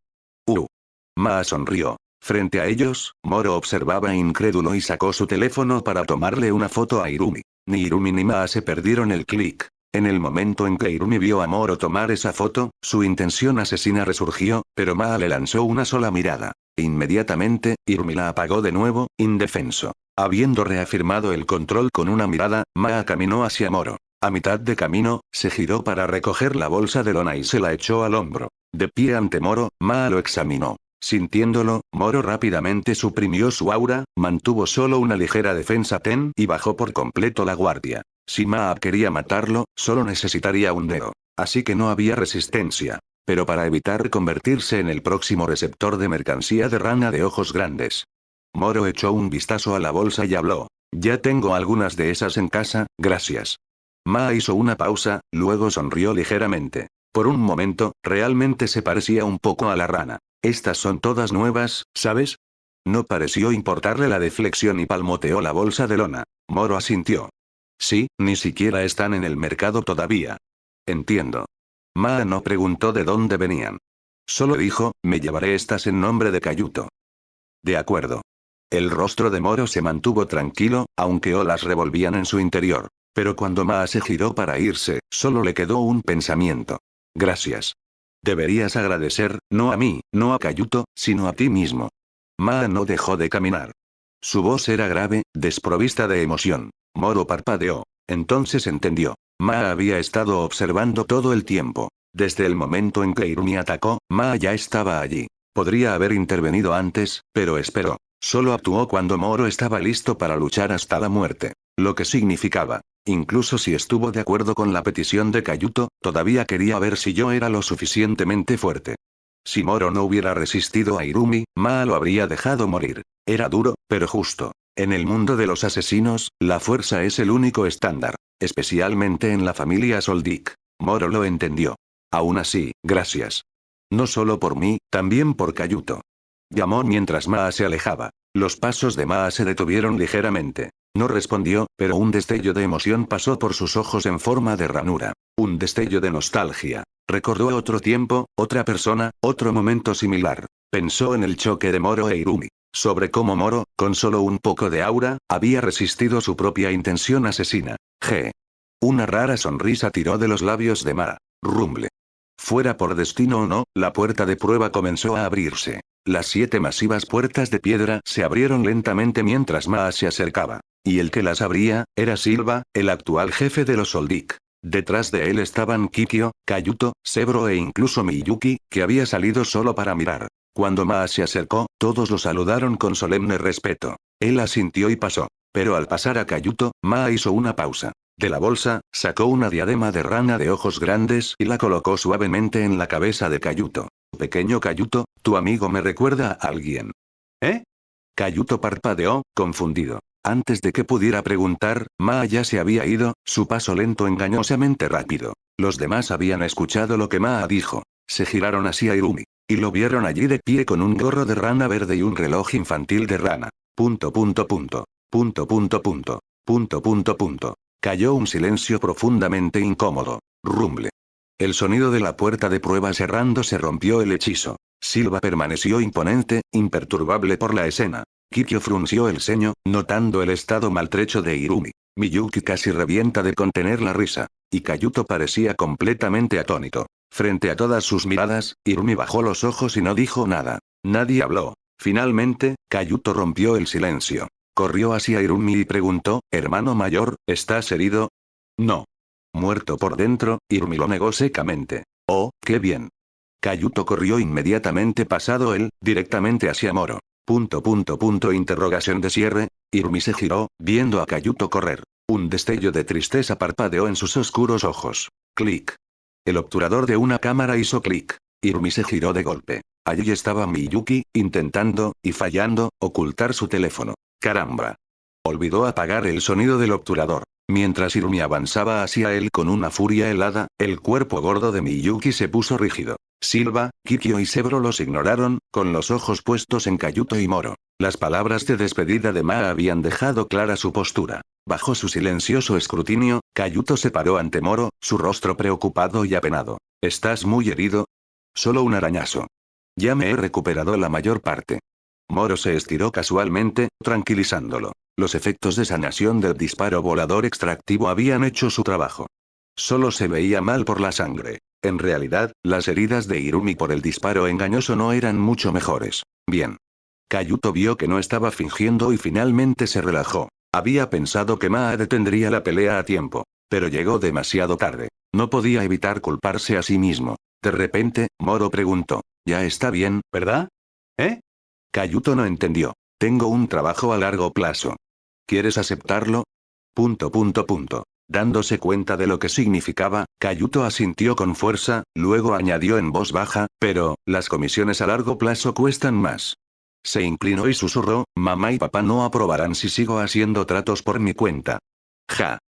Maa sonrió. Frente a ellos, Moro observaba incrédulo y sacó su teléfono para tomarle una foto a Irumi. Ni Irumi ni Maa se perdieron el clic. En el momento en que Irumi vio a Moro tomar esa foto, su intención asesina resurgió, pero Maa le lanzó una sola mirada. Inmediatamente, Irumi la apagó de nuevo, indefenso. Habiendo reafirmado el control con una mirada, Maa caminó hacia Moro. A mitad de camino, se giró para recoger la bolsa de lona y se la echó al hombro. De pie ante Moro, Maa lo examinó. Sintiéndolo, Moro rápidamente suprimió su aura, mantuvo solo una ligera defensa y bajó por completo la guardia. Si Maa quería matarlo, solo necesitaría un dedo. Así que no había resistencia. Pero para evitar convertirse en el próximo receptor de mercancía de rana de ojos grandes. Moro echó un vistazo a la bolsa y habló. Ya tengo algunas de esas en casa, gracias. Maa hizo una pausa, luego sonrió ligeramente. Por un momento, realmente se parecía un poco a la rana. Estas son todas nuevas, ¿sabes? No pareció importarle la deflexión y palmoteó la bolsa de lona. Moro asintió. Sí, ni siquiera están en el mercado todavía. Entiendo. Maa no preguntó de dónde venían. Solo dijo, me llevaré estas en nombre de Cayuto. De acuerdo. El rostro de Moro se mantuvo tranquilo, aunque olas revolvían en su interior. Pero cuando Maa se giró para irse, solo le quedó un pensamiento. Gracias. Deberías agradecer, no a mí, no a Cayuto, sino a ti mismo. Maa no dejó de caminar. Su voz era grave, desprovista de emoción. Moro parpadeó. Entonces entendió. Maa había estado observando todo el tiempo. Desde el momento en que Irumi atacó, Maa ya estaba allí. Podría haber intervenido antes, pero esperó. Solo actuó cuando Moro estaba listo para luchar hasta la muerte. Lo que significaba. Incluso si estuvo de acuerdo con la petición de Cayuto, todavía quería ver si yo era lo suficientemente fuerte. Si Moro no hubiera resistido a Irumi, Maa lo habría dejado morir. Era duro, pero justo. En el mundo de los asesinos, la fuerza es el único estándar. Especialmente en la familia Soldik. Moro lo entendió. Aún así, gracias. No solo por mí, también por Cayuto. Llamó mientras Maa se alejaba. Los pasos de Maa se detuvieron ligeramente. No respondió, pero un destello de emoción pasó por sus ojos en forma de ranura. Un destello de nostalgia. Recordó otro tiempo, otra persona, otro momento similar. Pensó en el choque de Moro e Irumi. Sobre cómo Moro, con solo un poco de aura, había resistido su propia intención asesina. Una rara sonrisa tiró de los labios de Maa. Rumble. Fuera por destino o no, la puerta de prueba comenzó a abrirse. Las 7 masivas puertas de piedra se abrieron lentamente mientras Maa se acercaba. Y el que las abría, era Silva, el actual jefe de los Soldik. Detrás de él estaban Kikyo, Cayuto, Sebro e incluso Miyuki, que había salido solo para mirar. Cuando Maa se acercó, todos lo saludaron con solemne respeto. Él asintió y pasó. Pero al pasar a Cayuto, Maa hizo una pausa. De la bolsa, sacó una diadema de rana de ojos grandes y la colocó suavemente en la cabeza de Cayuto. Pequeño Cayuto, tu amigo me recuerda a alguien. ¿Eh? Cayuto parpadeó, confundido. Antes de que pudiera preguntar, Maa ya se había ido, su paso lento engañosamente rápido. Los demás habían escuchado lo que Maa dijo. Se giraron hacia Irumi. Y lo vieron allí de pie con un gorro de rana verde y un reloj infantil de rana. Cayó un silencio profundamente incómodo. Rumble. El sonido de la puerta de prueba cerrando se rompió el hechizo. Silva permaneció imponente, imperturbable por la escena. Kikyo frunció el ceño, notando el estado maltrecho de Irumi. Miyuki casi revienta de contener la risa. Y Cayuto parecía completamente atónito. Frente a todas sus miradas, Irumi bajó los ojos y no dijo nada. Nadie habló. Finalmente, Cayuto rompió el silencio. Corrió hacia Irumi y preguntó, hermano mayor, ¿estás herido? No. Muerto por dentro, Irumi lo negó secamente. Oh, qué bien. Kayuto corrió inmediatamente pasado él, directamente hacia Moro. Interrogación de cierre. Irumi se giró, viendo a Kayuto correr. Un destello de tristeza parpadeó en sus oscuros ojos. Clic. El obturador de una cámara hizo clic. Irumi se giró de golpe. Allí estaba Miyuki, intentando, y fallando, ocultar su teléfono. ¡Caramba! Olvidó apagar el sonido del obturador. Mientras Irumi avanzaba hacia él con una furia helada, el cuerpo gordo de Miyuki se puso rígido. Silva, Kikyo y Sebro los ignoraron, con los ojos puestos en Kayuto y Moro. Las palabras de despedida de Ma habían dejado clara su postura. Bajo su silencioso escrutinio, Kayuto se paró ante Moro, su rostro preocupado y apenado. ¿Estás muy herido? Solo un arañazo. Ya me he recuperado la mayor parte. Moro se estiró casualmente, tranquilizándolo. Los efectos de sanación del disparo volador extractivo habían hecho su trabajo. Solo se veía mal por la sangre. En realidad, las heridas de Irumi por el disparo engañoso no eran mucho mejores. Bien. Kayuto vio que no estaba fingiendo y finalmente se relajó. Había pensado que Maa detendría la pelea a tiempo. Pero llegó demasiado tarde. No podía evitar culparse a sí mismo. De repente, Moro preguntó. Ya está bien, ¿verdad? ¿Eh? Kayuto no entendió. Tengo un trabajo a largo plazo. ¿Quieres aceptarlo? Dándose cuenta de lo que significaba, Kayuto asintió con fuerza, luego añadió en voz baja, pero, las comisiones a largo plazo cuestan más. Se inclinó y susurró, mamá y papá no aprobarán si sigo haciendo tratos por mi cuenta. Ja.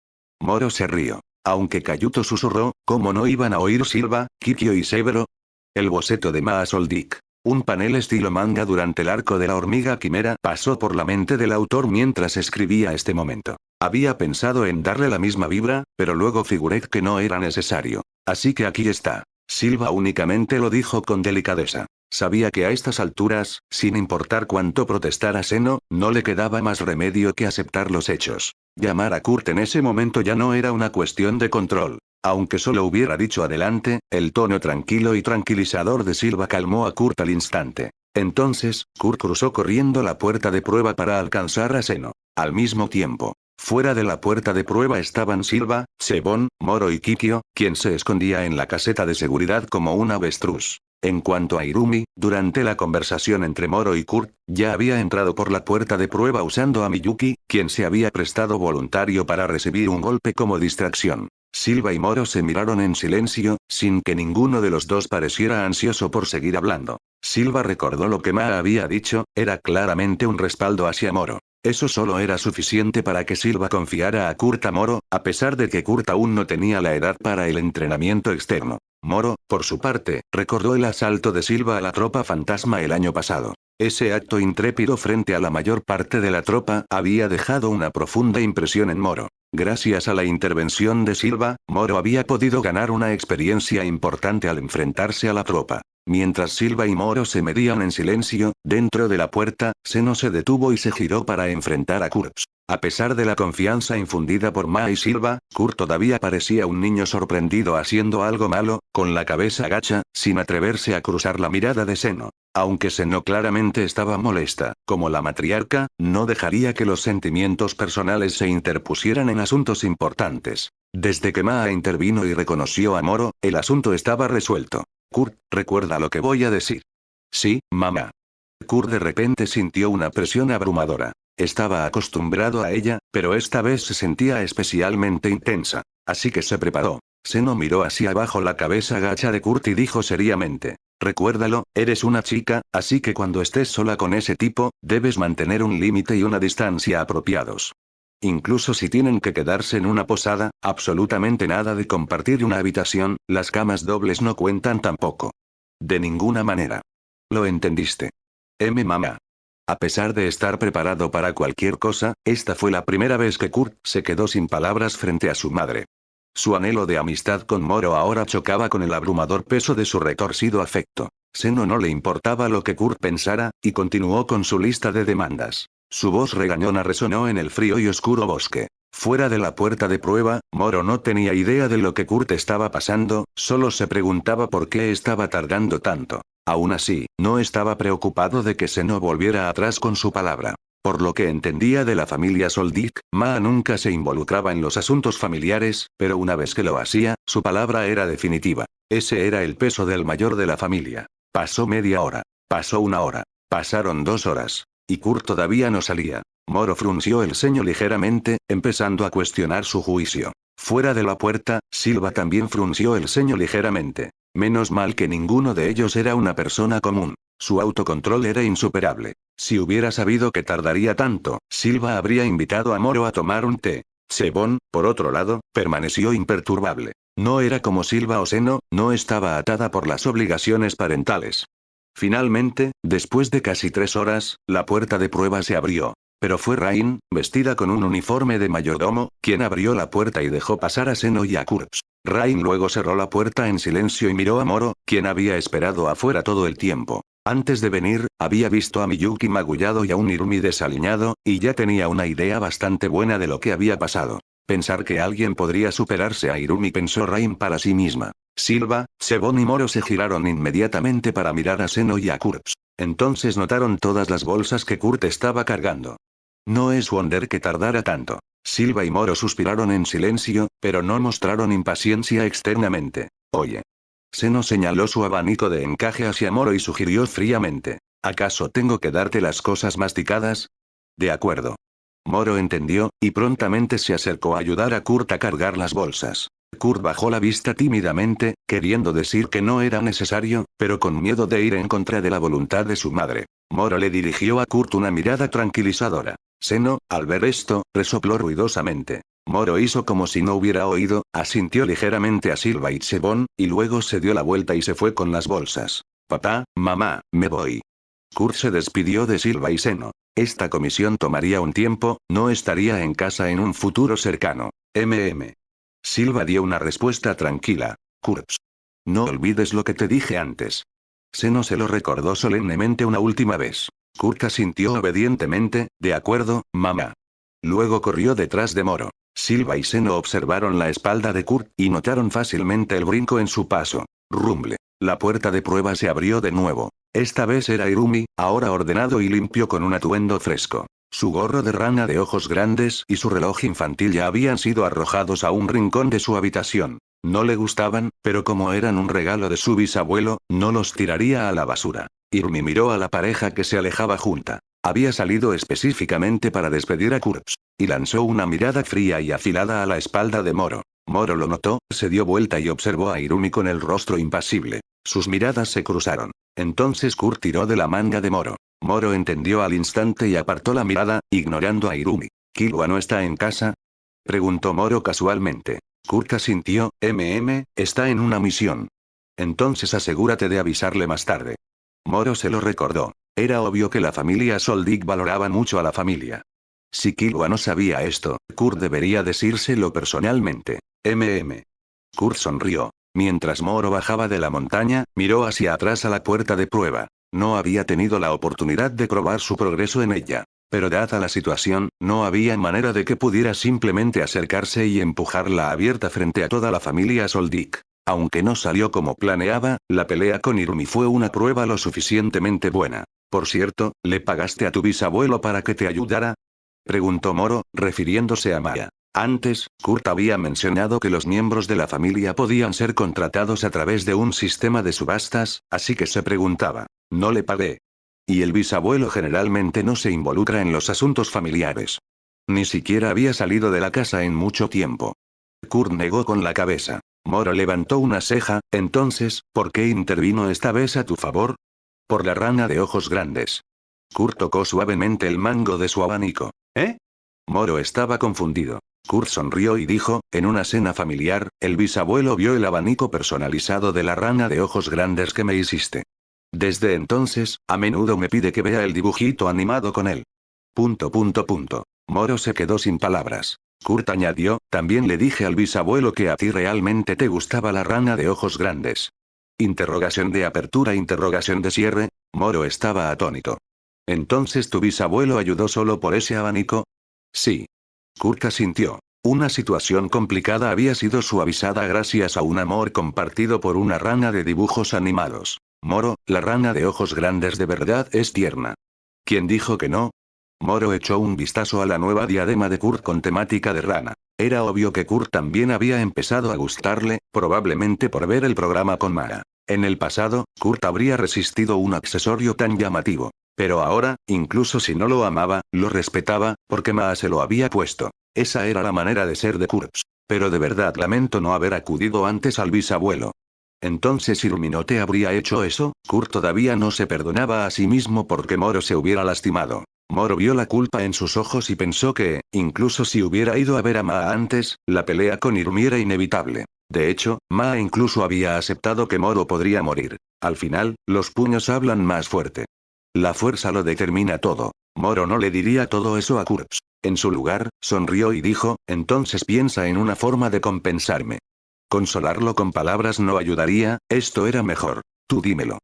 Moro se rió. Aunque Kayuto susurró, ¿cómo no iban a oír Silva, Kikyo y Sebro? El boceto de Maa Soldic. Un panel estilo manga durante el arco de la hormiga quimera pasó por la mente del autor mientras escribía este momento. Había pensado en darle la misma vibra, pero luego figuré que no era necesario. Así que aquí está. Silva únicamente lo dijo con delicadeza. Sabía que a estas alturas, sin importar cuánto protestara Seno, no le quedaba más remedio que aceptar los hechos. Llamar a Kurt en ese momento ya no era una cuestión de control. Aunque solo hubiera dicho adelante, el tono tranquilo y tranquilizador de Silva calmó a Kurt al instante. Entonces, Kurt cruzó corriendo la puerta de prueba para alcanzar a Seno. Al mismo tiempo, fuera de la puerta de prueba estaban Silva, Sebon, Moro y Kikyo, quien se escondía en la caseta de seguridad como un avestruz. En cuanto a Irumi, durante la conversación entre Moro y Kurt, ya había entrado por la puerta de prueba usando a Miyuki, quien se había prestado voluntario para recibir un golpe como distracción. Silva y Moro se miraron en silencio, sin que ninguno de los dos pareciera ansioso por seguir hablando. Silva recordó lo que Ma había dicho, era claramente un respaldo hacia Moro. Eso solo era suficiente para que Silva confiara a Kurt a Moro, a pesar de que Kurt aún no tenía la edad para el entrenamiento externo. Moro, por su parte, recordó el asalto de Silva a la tropa fantasma el año pasado. Ese acto intrépido frente a la mayor parte de la tropa había dejado una profunda impresión en Moro. Gracias a la intervención de Silva, Moro había podido ganar una experiencia importante al enfrentarse a la tropa. Mientras Silva y Moro se medían en silencio, dentro de la puerta, Seno se detuvo y se giró para enfrentar a Kurt. A pesar de la confianza infundida por Ma y Silva, Kurt todavía parecía un niño sorprendido haciendo algo malo, con la cabeza gacha, sin atreverse a cruzar la mirada de Seno. Aunque Seno claramente estaba molesta, como la matriarca, no dejaría que los sentimientos personales se interpusieran en asuntos importantes. Desde que Ma intervino y reconoció a Moro, el asunto estaba resuelto. Kurt, recuerda lo que voy a decir. Sí, mamá. Kurt de repente sintió una presión abrumadora. Estaba acostumbrado a ella, pero esta vez se sentía especialmente intensa. Así que se preparó. Seno miró hacia abajo la cabeza gacha de Kurt y dijo seriamente. Recuérdalo, eres una chica, así que cuando estés sola con ese tipo, debes mantener un límite y una distancia apropiados. Incluso si tienen que quedarse en una posada, absolutamente nada de compartir una habitación, las camas dobles no cuentan tampoco. De ninguna manera. ¿Lo entendiste? Mamá. A pesar de estar preparado para cualquier cosa, esta fue la primera vez que Kurt se quedó sin palabras frente a su madre. Su anhelo de amistad con Moro ahora chocaba con el abrumador peso de su retorcido afecto. Seno no le importaba lo que Kurt pensara, y continuó con su lista de demandas. Su voz regañona resonó en el frío y oscuro bosque. Fuera de la puerta de prueba, Moro no tenía idea de lo que Kurt estaba pasando, solo se preguntaba por qué estaba tardando tanto. Aún así, no estaba preocupado de que Seno volviera atrás con su palabra. Por lo que entendía de la familia Soldic, Ma nunca se involucraba en los asuntos familiares, pero una vez que lo hacía, su palabra era definitiva. Ese era el peso del mayor de la familia. Pasó media hora. Pasó una hora. Pasaron 2 horas. Y Kurt todavía no salía. Moro frunció el ceño ligeramente, empezando a cuestionar su juicio. Fuera de la puerta, Silva también frunció el ceño ligeramente. Menos mal que ninguno de ellos era una persona común. Su autocontrol era insuperable. Si hubiera sabido que tardaría tanto, Silva habría invitado a Moro a tomar un té. Sebón, por otro lado, permaneció imperturbable. No era como Silva o Seno, no estaba atada por las obligaciones parentales. Finalmente, después de casi 3 horas, la puerta de prueba se abrió. Pero fue Rain, vestida con un uniforme de mayordomo, quien abrió la puerta y dejó pasar a Seno y a Kurtz. Rain luego cerró la puerta en silencio y miró a Moro, quien había esperado afuera todo el tiempo. Antes de venir, había visto a Miyuki magullado y a un Irumi desaliñado, y ya tenía una idea bastante buena de lo que había pasado. Pensar que alguien podría superarse a Irumi, pensó Rain para sí misma. Silva, Sebón y Moro se giraron inmediatamente para mirar a Seno y a Kurtz. Entonces notaron todas las bolsas que Kurt estaba cargando. No es wonder que tardara tanto. Silva y Moro suspiraron en silencio, pero no mostraron impaciencia externamente. Oye. Seno señaló su abanico de encaje hacia Moro y sugirió fríamente. ¿Acaso tengo que darte las cosas masticadas? De acuerdo. Moro entendió, y prontamente se acercó a ayudar a Kurt a cargar las bolsas. Kurt bajó la vista tímidamente, queriendo decir que no era necesario, pero con miedo de ir en contra de la voluntad de su madre. Moro le dirigió a Kurt una mirada tranquilizadora. Seno, al ver esto, resopló ruidosamente. Moro hizo como si no hubiera oído, asintió ligeramente a Silva y Sebón, y luego se dio la vuelta y se fue con las bolsas. Papá, mamá, me voy. Kurt se despidió de Silva y Seno. Esta comisión tomaría un tiempo, no estaría en casa en un futuro cercano. Silva dio una respuesta tranquila. Kurt. No olvides lo que te dije antes. Seno se lo recordó solemnemente una última vez. Kurt asintió obedientemente, de acuerdo, mamá. Luego corrió detrás de Moro. Silva y Seno observaron la espalda de Kurt, y notaron fácilmente el brinco en su paso. Rumble. La puerta de prueba se abrió de nuevo. Esta vez era Irumi, ahora ordenado y limpio con un atuendo fresco. Su gorro de rana de ojos grandes y su reloj infantil ya habían sido arrojados a un rincón de su habitación. No le gustaban, pero como eran un regalo de su bisabuelo, no los tiraría a la basura. Irumi miró a la pareja que se alejaba junta. Había salido específicamente para despedir a Kurtz. Y lanzó una mirada fría y afilada a la espalda de Moro. Moro lo notó, se dio vuelta y observó a Irumi con el rostro impasible. Sus miradas se cruzaron. Entonces Kurt tiró de la manga de Moro. Moro entendió al instante y apartó la mirada, ignorando a Irumi. ¿Killua no está en casa? Preguntó Moro casualmente. Kurt asintió, está en una misión. Entonces asegúrate de avisarle más tarde. Moro se lo recordó. Era obvio que la familia Soldic valoraba mucho a la familia. Si Killua no sabía esto, Kurt debería decírselo personalmente. Kurt sonrió. Mientras Moro bajaba de la montaña, miró hacia atrás a la puerta de prueba. No había tenido la oportunidad de probar su progreso en ella. Pero dada la situación, no había manera de que pudiera simplemente acercarse y empujarla abierta frente a toda la familia Soldic. Aunque no salió como planeaba, la pelea con Irumi fue una prueba lo suficientemente buena. Por cierto, ¿le pagaste a tu bisabuelo para que te ayudara? Preguntó Moro, refiriéndose a Maya. Antes, Kurt había mencionado que los miembros de la familia podían ser contratados a través de un sistema de subastas, así que se preguntaba. No le pagué. Y el bisabuelo generalmente no se involucra en los asuntos familiares. Ni siquiera había salido de la casa en mucho tiempo. Kurt negó con la cabeza. Moro levantó una ceja, entonces, ¿por qué intervino esta vez a tu favor? Por la rana de ojos grandes. Kurt tocó suavemente el mango de su abanico. ¿Eh? Moro estaba confundido. Kurt sonrió y dijo, en una cena familiar, el bisabuelo vio el abanico personalizado de la rana de ojos grandes que me hiciste. Desde entonces, a menudo me pide que vea el dibujito animado con él. Moro se quedó sin palabras. Kurt añadió, también le dije al bisabuelo que a ti realmente te gustaba la rana de ojos grandes. Interrogación de apertura, interrogación de cierre. Moro estaba atónito. ¿Entonces tu bisabuelo ayudó solo por ese abanico? Sí. Kurt asintió. Una situación complicada había sido suavizada gracias a un amor compartido por una rana de dibujos animados. Moro, la rana de ojos grandes de verdad es tierna. ¿Quién dijo que no? Moro echó un vistazo a la nueva diadema de Kurt con temática de rana. Era obvio que Kurt también había empezado a gustarle, probablemente por ver el programa con Maa. En el pasado, Kurt habría resistido un accesorio tan llamativo. Pero ahora, incluso si no lo amaba, lo respetaba, porque Maa se lo había puesto. Esa era la manera de ser de Kurt. Pero de verdad lamento no haber acudido antes al bisabuelo. Entonces Illuminate habría hecho eso. Kurt todavía no se perdonaba a sí mismo porque Moro se hubiera lastimado. Moro vio la culpa en sus ojos y pensó que, incluso si hubiera ido a ver a Maa antes, la pelea con Irumi era inevitable. De hecho, Maa incluso había aceptado que Moro podría morir. Al final, los puños hablan más fuerte. La fuerza lo determina todo. Moro no le diría todo eso a Kurtz. En su lugar, sonrió y dijo, entonces piensa en una forma de compensarme. Consolarlo con palabras no ayudaría, esto era mejor. Tú dímelo.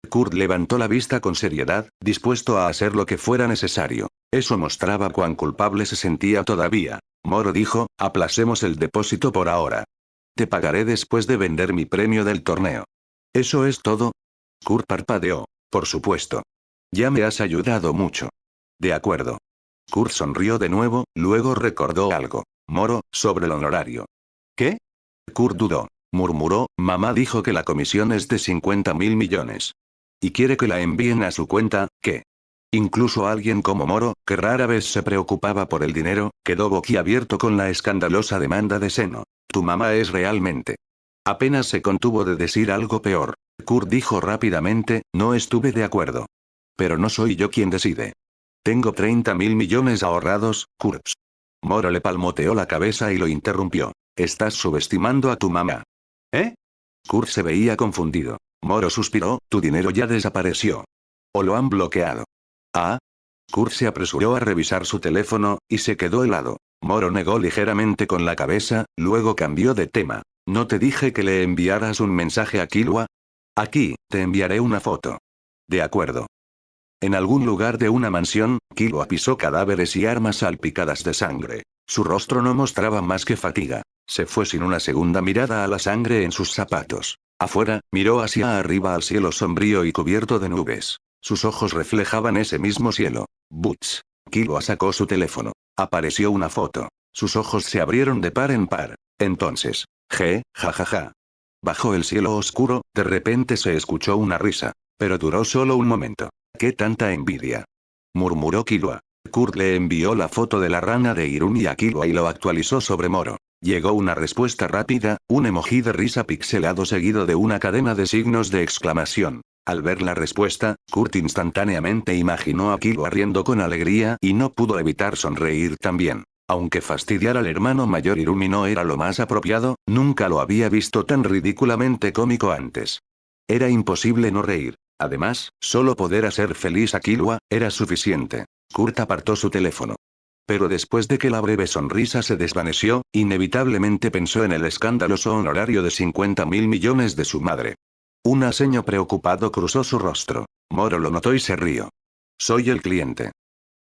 Kurt levantó la vista con seriedad, dispuesto a hacer lo que fuera necesario. Eso mostraba cuán culpable se sentía todavía. Moro dijo, aplacemos el depósito por ahora. Te pagaré después de vender mi premio del torneo. ¿Eso es todo? Kurt parpadeó. Por supuesto. Ya me has ayudado mucho. De acuerdo. Kurt sonrió de nuevo, luego recordó algo. Moro, sobre el honorario. ¿Qué? Kurt dudó. Murmuró, mamá dijo que la comisión es de 50.000 millones. Y quiere que la envíen a su cuenta, ¿qué? Incluso alguien como Moro, que rara vez se preocupaba por el dinero, quedó boquiabierto con la escandalosa demanda de Seno. Tu mamá es realmente. Apenas se contuvo de decir algo peor. Kurt dijo rápidamente, no estuve de acuerdo. Pero no soy yo quien decide. Tengo 30.000 millones ahorrados, Kurt. Moro le palmoteó la cabeza y lo interrumpió. Estás subestimando a tu mamá. ¿Eh? Kurt se veía confundido. Moro suspiró, tu dinero ya desapareció. ¿O lo han bloqueado? ¿Ah? Kurt se apresuró a revisar su teléfono, y se quedó helado. Moro negó ligeramente con la cabeza, luego cambió de tema. ¿No te dije que le enviaras un mensaje a Killua? Aquí, te enviaré una foto. De acuerdo. En algún lugar de una mansión, Killua pisó cadáveres y armas salpicadas de sangre. Su rostro no mostraba más que fatiga. Se fue sin una segunda mirada a la sangre en sus zapatos. Afuera, miró hacia arriba al cielo sombrío y cubierto de nubes. Sus ojos reflejaban ese mismo cielo. Butch. Killua sacó su teléfono. Apareció una foto. Sus ojos se abrieron de par en par. Entonces, jajaja. Bajo el cielo oscuro, de repente se escuchó una risa. Pero duró solo un momento. ¡Qué tanta envidia! Murmuró Killua. Kurt le envió la foto de la rana de Irumi a Killua y lo actualizó sobre Moro. Llegó una respuesta rápida, un emoji de risa pixelado seguido de una cadena de signos de exclamación. Al ver la respuesta, Kurt instantáneamente imaginó a Killua riendo con alegría y no pudo evitar sonreír también. Aunque fastidiar al hermano mayor Irumi no era lo más apropiado, nunca lo había visto tan ridículamente cómico antes. Era imposible no reír. Además, solo poder hacer feliz a Killua, era suficiente. Kurt apartó su teléfono. Pero después de que la breve sonrisa se desvaneció, inevitablemente pensó en el escandaloso honorario de 50.000 millones de su madre. Un ceño preocupado cruzó su rostro. Moro lo notó y se rió. Soy el cliente.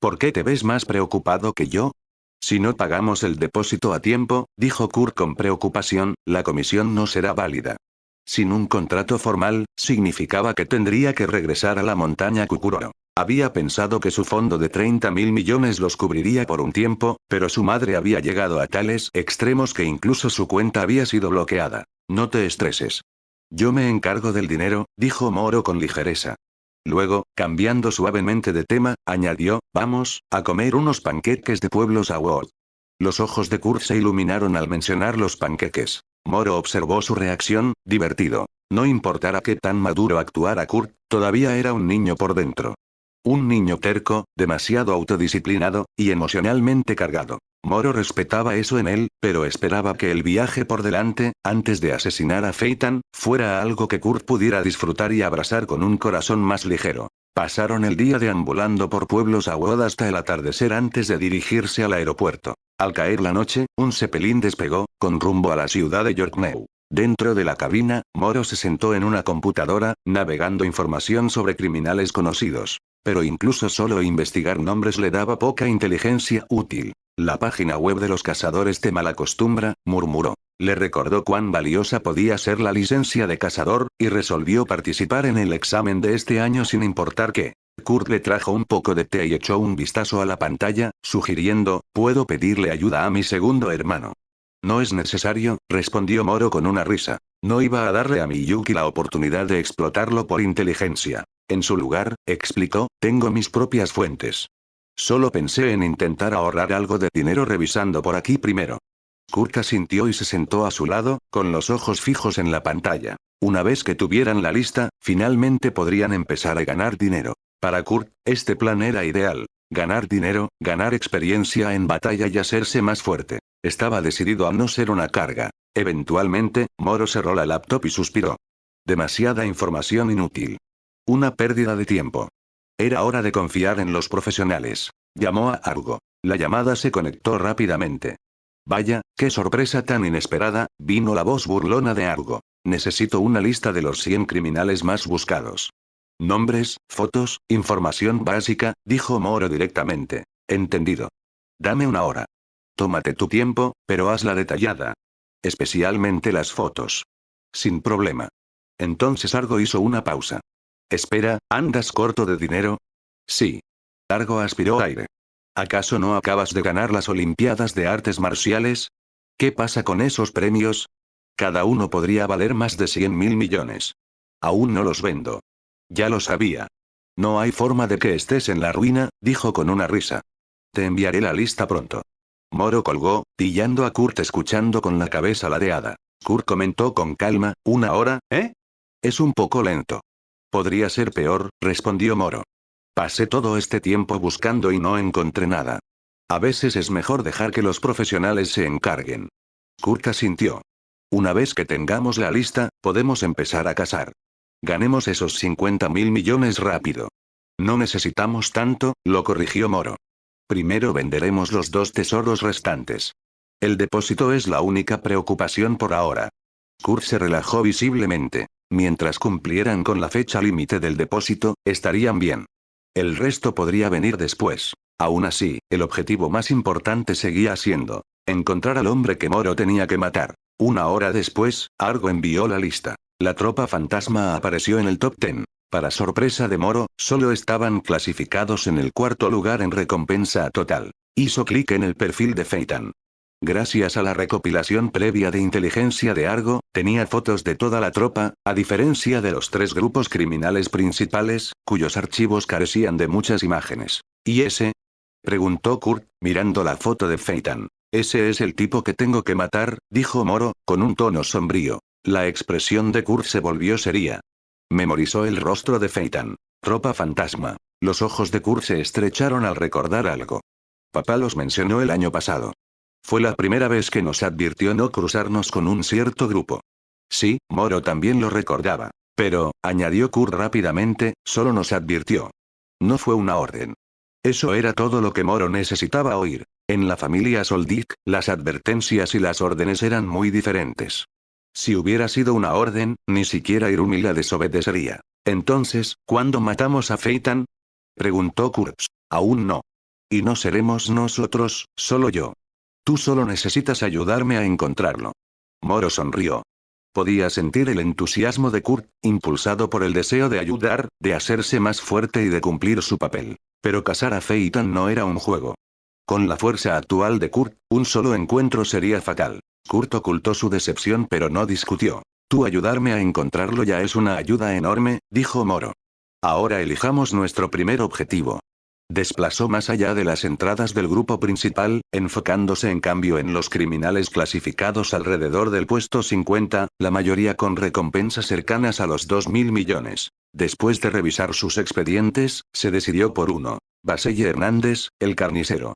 ¿Por qué te ves más preocupado que yo? Si no pagamos el depósito a tiempo, dijo Kurt con preocupación, la comisión no será válida. Sin un contrato formal, significaba que tendría que regresar a la montaña Kukuroro. Había pensado que su fondo de 30.000 millones los cubriría por un tiempo, pero su madre había llegado a tales extremos que incluso su cuenta había sido bloqueada. No te estreses. Yo me encargo del dinero, dijo Moro con ligereza. Luego, cambiando suavemente de tema, añadió, vamos, a comer unos panqueques de Pueblos Award. Los ojos de Kurt se iluminaron al mencionar los panqueques. Moro observó su reacción, divertido. No importara qué tan maduro actuara Kurt, todavía era un niño por dentro. Un niño terco, demasiado autodisciplinado, y emocionalmente cargado. Moro respetaba eso en él, pero esperaba que el viaje por delante, antes de asesinar a Feitan, fuera algo que Kurt pudiera disfrutar y abrazar con un corazón más ligero. Pasaron el día deambulando por Pueblos Awod hasta el atardecer antes de dirigirse al aeropuerto. Al caer la noche, un Zeppelin despegó, con rumbo a la ciudad de Yorknew. Dentro de la cabina, Moro se sentó en una computadora, navegando información sobre criminales conocidos. Pero incluso solo investigar nombres le daba poca inteligencia útil. La página web de los cazadores te malacostumbra, murmuró. Le recordó cuán valiosa podía ser la licencia de cazador, y resolvió participar en el examen de este año sin importar qué. Kurt le trajo un poco de té y echó un vistazo a la pantalla, sugiriendo, ¿puedo pedirle ayuda a mi segundo hermano? No es necesario, respondió Moro con una risa. No iba a darle a Miyuki la oportunidad de explotarlo por inteligencia. En su lugar, explicó, tengo mis propias fuentes. Solo pensé en intentar ahorrar algo de dinero revisando por aquí primero. Kurt asintió y se sentó a su lado, con los ojos fijos en la pantalla. Una vez que tuvieran la lista, finalmente podrían empezar a ganar dinero. Para Kurt, este plan era ideal. Ganar dinero, ganar experiencia en batalla y hacerse más fuerte. Estaba decidido a no ser una carga. Eventualmente, Moro cerró la laptop y suspiró. Demasiada información inútil. Una pérdida de tiempo. Era hora de confiar en los profesionales. Llamó a Argo. La llamada se conectó rápidamente. Vaya, qué sorpresa tan inesperada, vino la voz burlona de Argo. Necesito una lista de los 100 criminales más buscados. Nombres, fotos, información básica, dijo Moro directamente. Entendido. Dame una hora. Tómate tu tiempo, pero hazla detallada. Especialmente las fotos. Sin problema. Entonces Argo hizo una pausa. Espera, ¿andas corto de dinero? Sí. Argo aspiró aire. ¿Acaso no acabas de ganar las Olimpiadas de Artes Marciales? ¿Qué pasa con esos premios? Cada uno podría valer más de 100.000 millones. Aún no los vendo. Ya lo sabía. No hay forma de que estés en la ruina, dijo con una risa. Te enviaré la lista pronto. Moro colgó, pillando a Kurt escuchando con la cabeza ladeada. Kurt comentó con calma, ¿una hora, eh? Es un poco lento. Podría ser peor, respondió Moro. Pasé todo este tiempo buscando y no encontré nada. A veces es mejor dejar que los profesionales se encarguen. Kurt asintió. Una vez que tengamos la lista, podemos empezar a cazar. Ganemos esos 50.000 millones rápido. No necesitamos tanto, lo corrigió Moro. Primero venderemos los 2 tesoros restantes. El depósito es la única preocupación por ahora. Kurt se relajó visiblemente. Mientras cumplieran con la fecha límite del depósito, estarían bien. El resto podría venir después. Aún así, el objetivo más importante seguía siendo encontrar al hombre que Moro tenía que matar. Una hora después, Argo envió la lista. La tropa fantasma apareció en el top 10. Para sorpresa de Moro, solo estaban clasificados en el 4º lugar en recompensa total. Hizo clic en el perfil de Feitan. Gracias a la recopilación previa de inteligencia de Argo, tenía fotos de toda la tropa, a diferencia de los 3 grupos criminales principales, cuyos archivos carecían de muchas imágenes. ¿Y ese? Preguntó Kurt, mirando la foto de Feitan. Ese es el tipo que tengo que matar, dijo Moro, con un tono sombrío. La expresión de Kurt se volvió seria. Memorizó el rostro de Feitan. Tropa fantasma. Los ojos de Kurt se estrecharon al recordar algo. Papá los mencionó el año pasado. Fue la primera vez que nos advirtió no cruzarnos con un cierto grupo. Sí, Moro también lo recordaba. Pero, añadió Kurt rápidamente, solo nos advirtió. No fue una orden. Eso era todo lo que Moro necesitaba oír. En la familia Soldik, las advertencias y las órdenes eran muy diferentes. Si hubiera sido una orden, ni siquiera Irumi la desobedecería. Entonces, ¿cuándo matamos a Feitan? Preguntó Kurtz. Aún no. Y no seremos nosotros, solo yo. Tú solo necesitas ayudarme a encontrarlo. Moro sonrió. Podía sentir el entusiasmo de Kurt, impulsado por el deseo de ayudar, de hacerse más fuerte y de cumplir su papel. Pero cazar a Feitan no era un juego. Con la fuerza actual de Kurt, un solo encuentro sería fatal. Kurt ocultó su decepción pero no discutió. Tú ayudarme a encontrarlo ya es una ayuda enorme, dijo Moro. Ahora elijamos nuestro primer objetivo. Desplazó más allá de las entradas del grupo principal, enfocándose en cambio en los criminales clasificados alrededor del puesto 50, la mayoría con recompensas cercanas a los 2.000 millones. Después de revisar sus expedientes, se decidió por uno. Baselle Hernández, el carnicero.